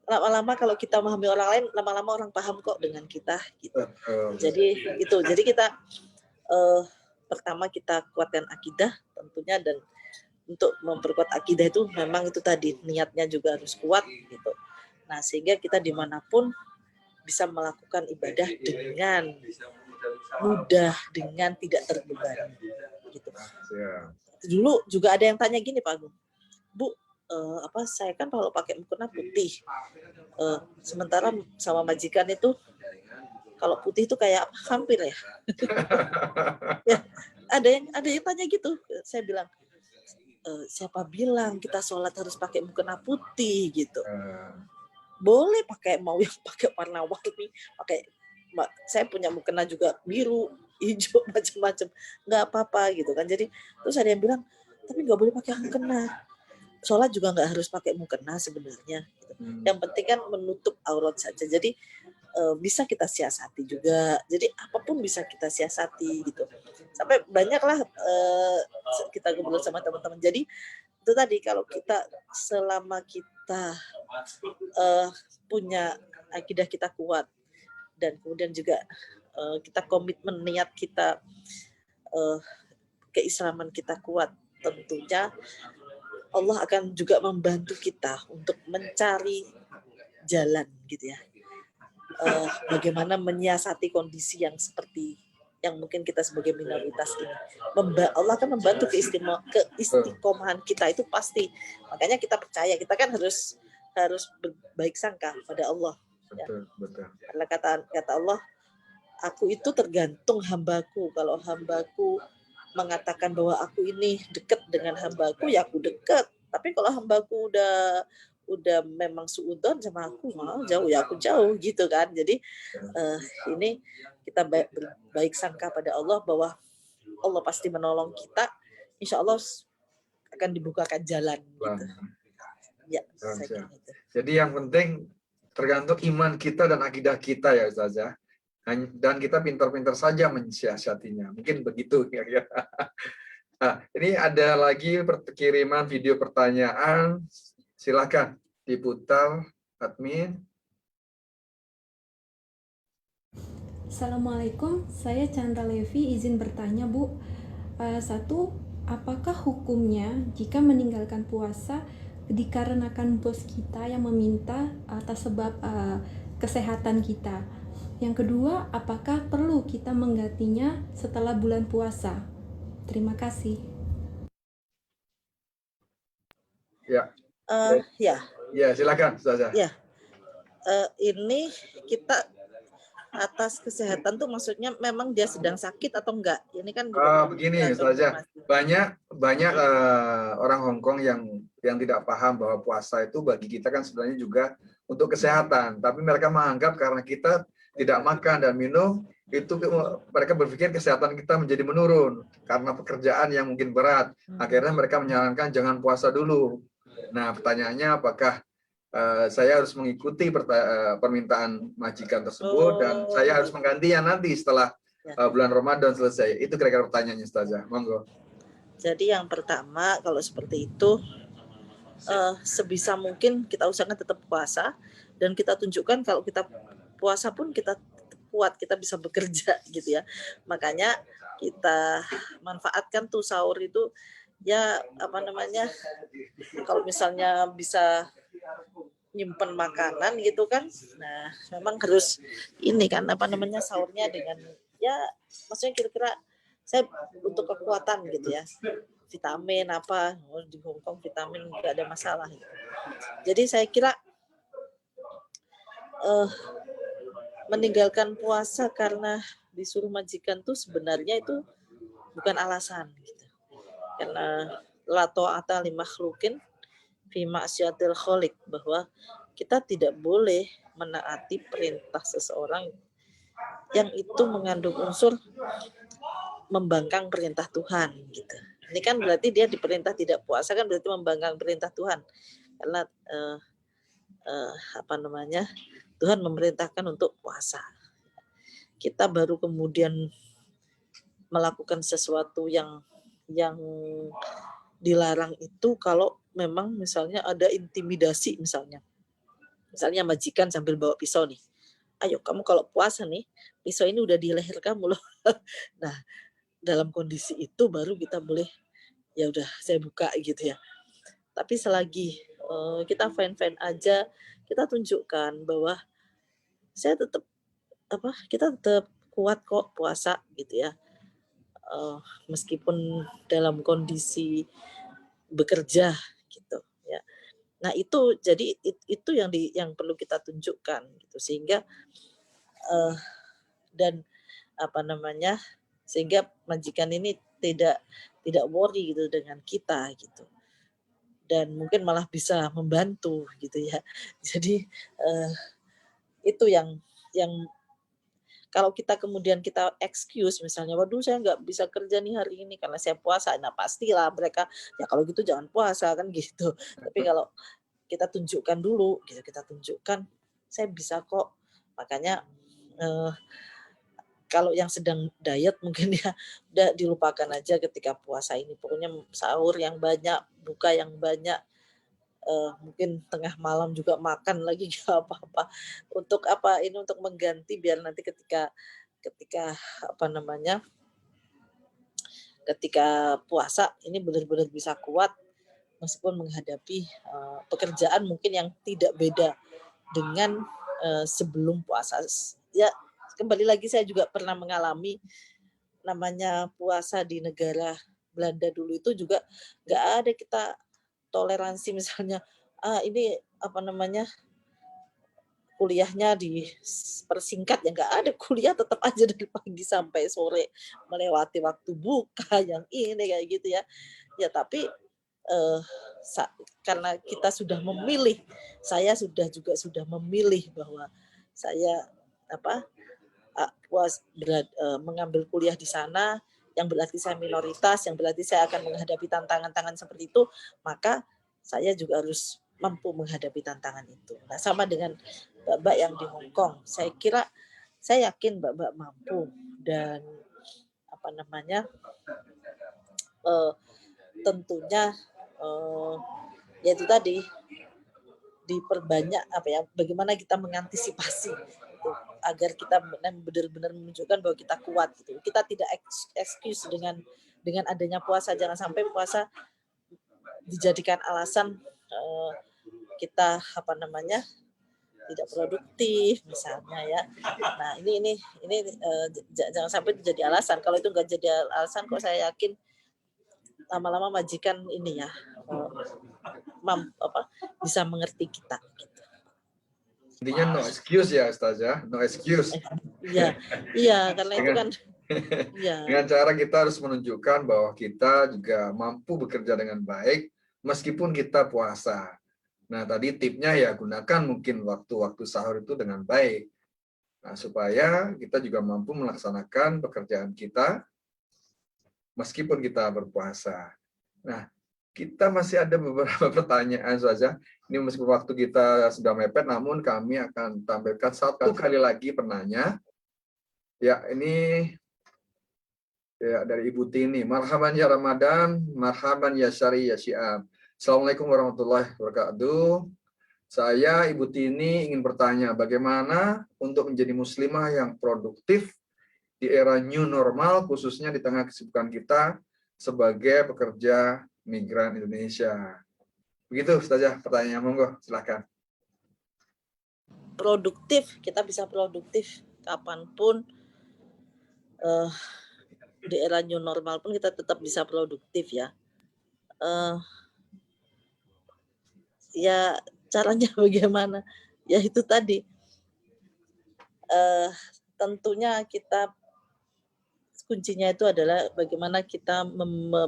Lama-lama kalau kita memahami orang lain, lama-lama orang paham kok dengan kita gitu. Jadi kita pertama kita kuatkan akidah tentunya, dan untuk memperkuat akidah itu memang itu tadi niatnya juga harus kuat gitu. Nah, sehingga kita dimanapun bisa melakukan ibadah dengan mudah, dengan tidak terbebani gitu. Dulu juga ada yang tanya gini Pak Agung, Bu, saya kan kalau pakai mukena putih, sementara sama majikan itu kalau putih itu kayak vampir ya. Ya, ada yang tanya gitu. Saya bilang, siapa bilang kita sholat harus pakai mukena putih gitu? Boleh pakai, mau yang pakai warna-warni, saya punya mukena juga biru, hijau, macam-macam, nggak apa-apa gitu kan. Jadi terus ada yang bilang, tapi nggak boleh pakai mukena. Sholat juga nggak harus pakai mukena sebenarnya. Gitu. Yang penting kan menutup aurat saja. Jadi bisa kita siasati juga. Jadi apapun bisa kita siasati gitu. Sampai banyaklah kita ngobrol sama teman-teman. Jadi itu tadi, kalau kita selama kita punya akidah kita kuat, dan kemudian juga kita komitmen niat kita, keislaman kita kuat, tentunya Allah akan juga membantu kita untuk mencari jalan gitu ya. Bagaimana menyiasati kondisi yang seperti yang mungkin kita sebagai minoritas ini. Allah akan membantu keistiqomahan kita itu pasti. Makanya kita percaya, kita kan harus berbaik sangka pada Allah. Betul. Karena kata Allah, aku itu tergantung hambaku. Kalau hambaku mengatakan bahwa aku ini dekat dengan hambaku, ya aku dekat. Tapi kalau hambaku udah memang suudzon sama aku, mau jauh ya aku jauh gitu kan. Jadi ini kita baik sangka pada Allah bahwa Allah pasti menolong kita. Insya Allah akan dibukakan jalan gitu. Ya, saya kira itu. Jadi yang penting tergantung iman kita dan akidah kita ya Ustazah. Dan kita pintar-pintar saja mensiasatinya. Mungkin begitu kira-kira. Nah, ini ada lagi kiriman video pertanyaan. Silakan diputar, admin. Assalamualaikum, saya Chandra Levi, izin bertanya Bu. Satu, apakah hukumnya jika meninggalkan puasa dikarenakan bos kita yang meminta atas sebab kesehatan kita? Yang kedua, apakah perlu kita menggantinya setelah bulan puasa? Terima kasih. Ya, silakan Ustazah. Ya, ini kita atas kesehatan tuh maksudnya memang dia sedang sakit atau enggak? Ini kan begini Ustazah, banyak orang Hongkong yang tidak paham bahwa puasa itu bagi kita kan sebenarnya juga untuk kesehatan, tapi mereka menganggap karena kita tidak makan dan minum, itu mereka berpikir kesehatan kita menjadi menurun karena pekerjaan yang mungkin berat. Akhirnya mereka menyarankan jangan puasa dulu. Nah, pertanyaannya apakah saya harus mengikuti permintaan majikan tersebut dan saya harus menggantinya nanti setelah bulan Ramadan selesai? Itu kira-kira pertanyaannya Ustazah. Monggo. Jadi yang pertama, kalau seperti itu, sebisa mungkin kita usahakan tetap puasa, dan kita tunjukkan kalau kita puasa pun kita kuat, kita bisa bekerja gitu ya. Makanya kita manfaatkan tuh sahur itu ya kalau misalnya bisa nyimpen makanan gitu kan. Nah, memang harus ini kan sahurnya dengan ya maksudnya kira-kira saya untuk kekuatan gitu ya. Vitamin apa di Hongkong vitamin nggak ada masalah gitu. Jadi saya kira meninggalkan puasa karena disuruh majikan tuh sebenarnya itu bukan alasan gitu. Karena la ta'ata li makhluqin fi ma'siyatil khaliq, bahwa kita tidak boleh menaati perintah seseorang yang itu mengandung unsur membangkang perintah Tuhan gitu. Ini kan berarti dia diperintah tidak puasa kan berarti membangkang perintah Tuhan karena apa namanya Tuhan memerintahkan untuk puasa. Kita baru kemudian melakukan sesuatu yang dilarang itu kalau memang misalnya ada intimidasi misalnya majikan sambil bawa pisau nih, ayo kamu kalau puasa nih pisau ini udah di leher kamu loh. Nah dalam kondisi itu baru kita boleh ya udah saya buka gitu ya. Tapi selagi kita fine aja, kita tunjukkan bahwa kita tetap kuat kok puasa gitu ya. Meskipun dalam kondisi bekerja gitu ya. Nah itu jadi itu yang perlu kita tunjukkan gitu sehingga dan apa namanya sehingga majikan ini tidak worry gitu dengan kita gitu dan mungkin malah bisa membantu gitu ya. Jadi itu yang kalau kita kemudian kita excuse misalnya, waduh saya nggak bisa kerja nih hari ini karena saya puasa. Nah pastilah mereka, ya kalau gitu jangan puasa kan gitu. Tapi kalau kita tunjukkan dulu, gitu kita tunjukkan, saya bisa kok. Makanya kalau yang sedang diet mungkin ya udah dilupakan aja ketika puasa ini. Pokoknya sahur yang banyak, buka yang banyak, mungkin tengah malam juga makan lagi gak apa-apa. Untuk apa? Ini untuk mengganti biar nanti ketika apa namanya? Ketika puasa ini benar-benar bisa kuat meskipun menghadapi pekerjaan mungkin yang tidak beda dengan sebelum puasa. Ya, kembali lagi saya juga pernah mengalami namanya puasa di negara Belanda dulu itu juga nggak ada kita toleransi misalnya ini apa namanya kuliahnya dipersingkat ya nggak ada kuliah tetap aja dari pagi sampai sore melewati waktu buka yang ini kayak gitu ya tapi karena kita sudah memilih saya sudah memilih bahwa saya mengambil kuliah di sana yang berarti saya minoritas, yang berarti saya akan menghadapi tantangan-tantangan seperti itu, maka saya juga harus mampu menghadapi tantangan itu. Nah, sama dengan Mbak yang di Hong Kong, saya yakin Mbak mampu dan apa namanya tentunya yaitu tadi diperbanyak bagaimana kita mengantisipasi gitu, agar kita benar-benar menunjukkan bahwa kita kuat gitu. Kita tidak excuse dengan adanya puasa, jangan sampai puasa dijadikan alasan kita tidak produktif misalnya ya. Nah ini jangan sampai jadi alasan. Kalau itu nggak jadi alasan, kok saya yakin lama-lama majikan ini ya bisa mengerti kita. Gitu. Intinya no excuse ya Ustazah, no excuse. Iya karena itu kan. Dengan cara kita harus menunjukkan bahwa kita juga mampu bekerja dengan baik meskipun kita puasa. Nah tadi tipnya ya gunakan mungkin waktu-waktu sahur itu dengan baik. Nah supaya kita juga mampu melaksanakan pekerjaan kita meskipun kita berpuasa. Nah kita masih ada beberapa pertanyaan saja. Ini meskipun waktu kita sudah mepet, namun kami akan tampilkan satu kali lagi penanya. Ya ini ya dari Ibu Tini. Marhaban ya Ramadan, marhaban ya Syari ya Syiab. Assalamualaikum warahmatullahi wabarakatuh. Saya Ibu Tini ingin bertanya bagaimana untuk menjadi muslimah yang produktif di era new normal khususnya di tengah kesibukan kita sebagai pekerja migran Indonesia. Begitu Ustazah pertanyaannya, monggo silakan. Produktif, kita bisa produktif kapanpun, di era new normal pun kita tetap bisa produktif ya. Ya caranya bagaimana? Ya itu tadi. Tentunya kita kuncinya itu adalah bagaimana kita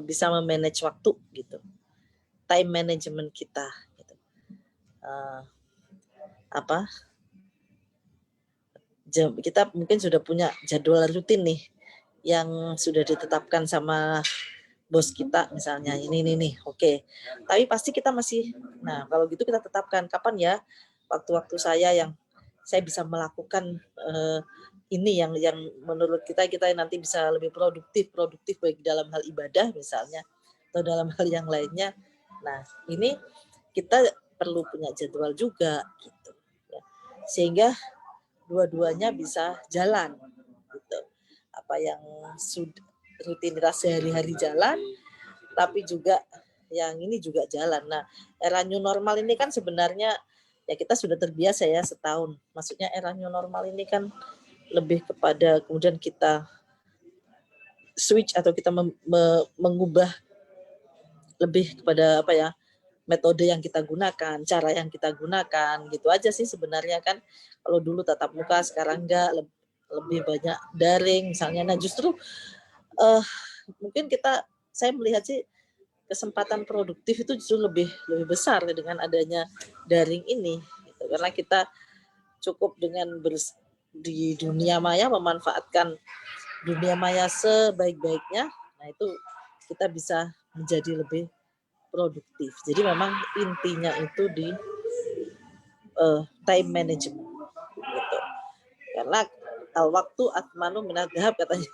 bisa memanage waktu gitu, time management kita gitu. Kita mungkin sudah punya jadwal rutin nih yang sudah ditetapkan sama bos kita, misalnya ini nih, oke. Tapi pasti kita masih, nah kalau gitu kita tetapkan kapan ya waktu-waktu saya bisa melakukan ini yang menurut kita nanti bisa lebih produktif baik dalam hal ibadah misalnya atau dalam hal yang lainnya. Nah ini kita perlu punya jadwal juga gitu ya. Sehingga dua-duanya bisa jalan gitu. Apa yang sudah rutinitas sehari-hari jalan, tapi juga yang ini juga jalan. Nah, era new normal ini kan sebenarnya ya kita sudah terbiasa ya setahun. Maksudnya era new normal ini kan lebih kepada kemudian kita switch atau kita mengubah lebih kepada apa ya, metode yang kita gunakan, cara yang kita gunakan, gitu aja sih sebenarnya kan. Kalau dulu tatap muka, sekarang enggak, lebih banyak daring misalnya. Nah justru mungkin saya melihat sih kesempatan produktif itu justru lebih besar dengan adanya daring ini, gitu. Karena kita cukup dengan di dunia maya memanfaatkan dunia maya sebaik-baiknya, nah itu kita bisa menjadi lebih produktif. Jadi memang intinya itu di time management gitu. Karena waktu atmanu minad dhahab katanya.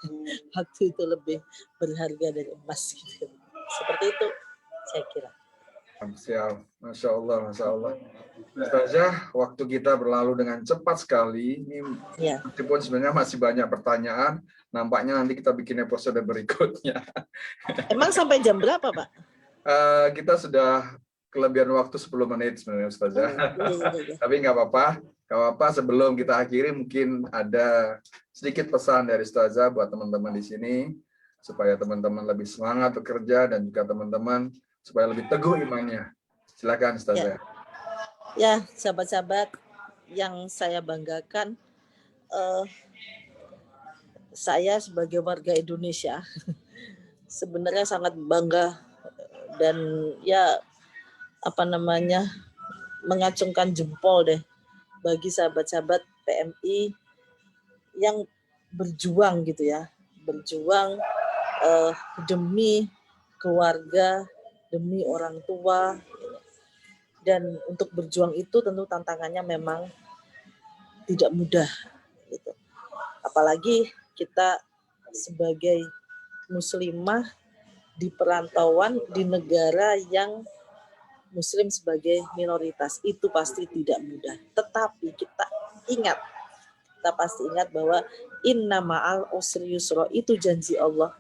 Waktu itu lebih berharga dari emas gitu. Seperti itu saya kira. Siap, Masya Allah, Masya Allah. Ustazah, waktu kita berlalu dengan cepat sekali. Ini Ya. meskipun sebenarnya masih banyak pertanyaan, nampaknya nanti kita bikin episode berikutnya. Emang sampai jam berapa, Pak? Kita sudah kelebihan waktu 10 menit sebenarnya, Ustazah. Iya. Tapi nggak apa-apa. Sebelum kita akhiri, mungkin ada sedikit pesan dari Ustazah buat teman-teman di sini, supaya teman-teman lebih semangat bekerja dan juga teman-teman supaya lebih teguh imannya. Silakan, Ustazah. Ya, sahabat-sahabat yang saya banggakan, saya sebagai warga Indonesia sebenarnya sangat bangga dan ya mengacungkan jempol deh bagi sahabat-sahabat PMI yang berjuang gitu ya, berjuang demi keluarga, demi orang tua. Dan untuk berjuang itu tentu tantangannya memang tidak mudah gitu. Apalagi kita sebagai muslimah di perantauan di negara yang muslim sebagai minoritas, itu pasti tidak mudah. Tetapi kita pasti ingat bahwa inna ma'al usri yusra, itu janji Allah.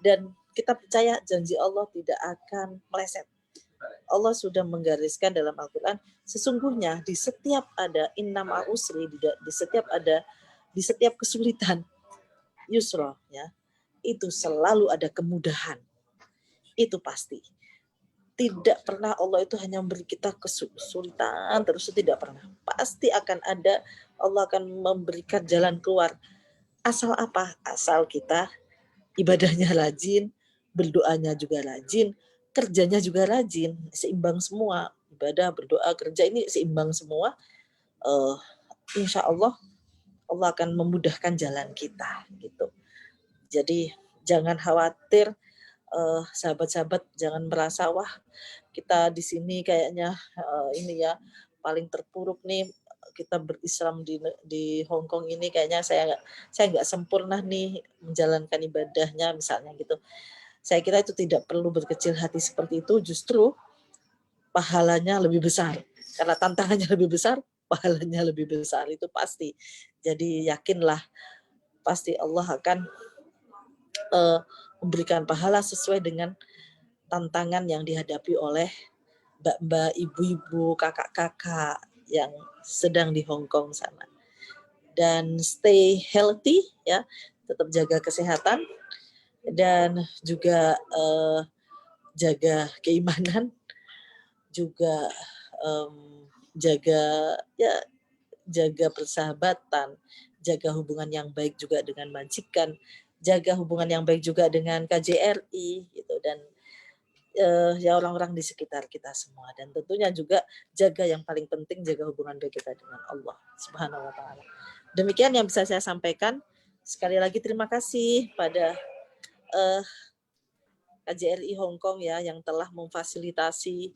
Dan kita percaya janji Allah tidak akan meleset. Allah sudah menggariskan dalam Al-Quran, sesungguhnya di setiap ada inna ma'al usri, di setiap kesulitan yusra ya, itu selalu ada kemudahan. Itu pasti. Tidak pernah Allah itu hanya memberi kita kesulitan terus, tidak pernah. Pasti akan ada, Allah akan memberikan jalan keluar. Asal apa? Asal kita ibadahnya rajin, berdoanya juga rajin, kerjanya juga rajin, seimbang semua. Ibadah, berdoa, kerja ini seimbang semua. Insya Allah akan memudahkan jalan kita gitu. Jadi jangan khawatir, sahabat-sahabat, jangan merasa wah kita di sini kayaknya ini ya paling terpuruk nih, kita berislam di Hong Kong ini kayaknya saya nggak sempurna nih menjalankan ibadahnya misalnya gitu. Saya kira itu tidak perlu berkecil hati seperti itu, justru pahalanya lebih besar. Karena tantangannya lebih besar, pahalanya lebih besar, itu pasti. Jadi yakinlah, pasti Allah akan memberikan pahala sesuai dengan tantangan yang dihadapi oleh mbak-mbak, ibu-ibu, kakak-kakak yang sedang di Hong Kong sana. Dan stay healthy ya, tetap jaga kesehatan dan juga jaga keimanan, juga jaga persahabatan, jaga hubungan yang baik juga dengan majikan, jaga hubungan yang baik juga dengan KJRI gitu, dan ya orang-orang di sekitar kita semua. Dan tentunya juga jaga yang paling penting, jaga hubungan baik kita dengan Allah Subhanahu wa taala. Demikian yang bisa saya sampaikan. sekali lagi terima kasih pada KJRI Hong Kong ya yang telah memfasilitasi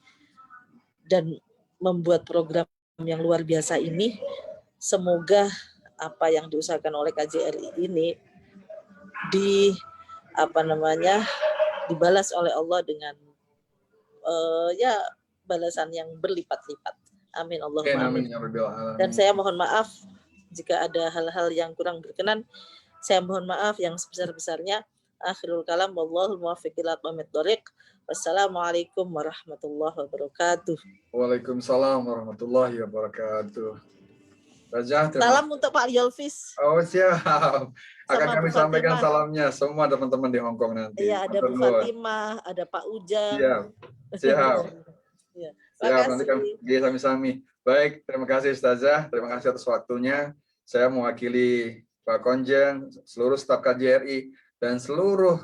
dan membuat program yang luar biasa ini. Semoga apa yang diusahakan oleh KJRI ini dibalas oleh Allah dengan ya balasan yang berlipat-lipat. Amin Allahumma amin. Dan saya mohon maaf jika ada hal-hal yang kurang berkenan. Saya mohon maaf yang sebesar-besarnya. Akhirul kalam, wallahul muwaffiq ila aqwamit thoriq. Wassalamualaikum warahmatullahi wabarakatuh. Waalaikumsalam warahmatullahi wabarakatuh. Salam untuk Pak Yolfis. Oh siap. Akan Sama kami Bu sampaikan Fatimah. salamnya semua teman-teman di Hong Kong nanti. Iya, ada Bu Fatimah, ada Pak Ujang. Siap. Siap. Ya, siap. Nanti kami sami-sami. Baik, terima kasih Ustazah. Terima kasih atas waktunya. Saya mewakili Pak Konjeng, seluruh staf KJRI, dan seluruh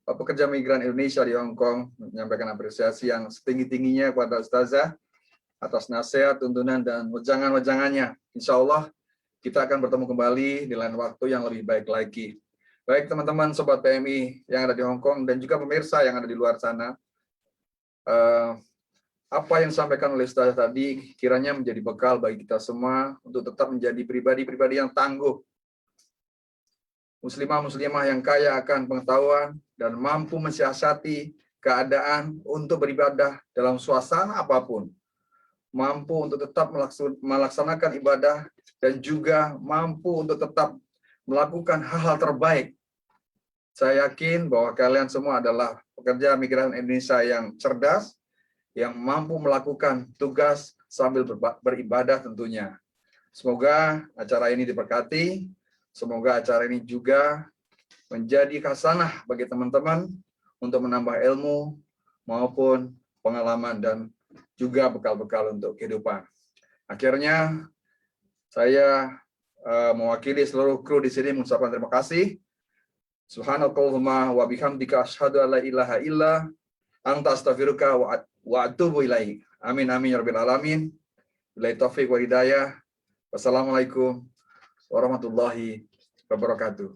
pekerja migran Indonesia di Hong Kong menyampaikan apresiasi yang setinggi-tingginya kepada Ustazah atas nasihat, tuntunan, dan wejangan-wejangannya. Insya Allah kita akan bertemu kembali di lain waktu yang lebih baik lagi. Baik teman-teman Sobat PMI yang ada di Hong Kong dan juga pemirsa yang ada di luar sana, apa yang disampaikan oleh Ustazah tadi kiranya menjadi bekal bagi kita semua untuk tetap menjadi pribadi-pribadi yang tangguh, muslimah-muslimah yang kaya akan pengetahuan dan mampu mensiasati keadaan untuk beribadah dalam suasana apapun, mampu untuk tetap melaksanakan ibadah, dan juga mampu untuk tetap melakukan hal-hal terbaik. Saya yakin bahwa kalian semua adalah pekerja migran Indonesia yang cerdas, yang mampu melakukan tugas sambil beribadah tentunya. Semoga acara ini diberkati, semoga acara ini juga menjadi khasanah bagi teman-teman untuk menambah ilmu maupun pengalaman dan juga bekal-bekal untuk kehidupan. Akhirnya saya mewakili seluruh kru di sini mengucapkan terima kasih. Subhanakallahumma wa bihamdika asyhadu an la ilaha illa anta astaghfiruka wa atubu ilaik. Amin amin ya rabbil alamin. Billahi taufiq wal hidayah. Wassalamualaikum warahmatullahi wabarakatuh.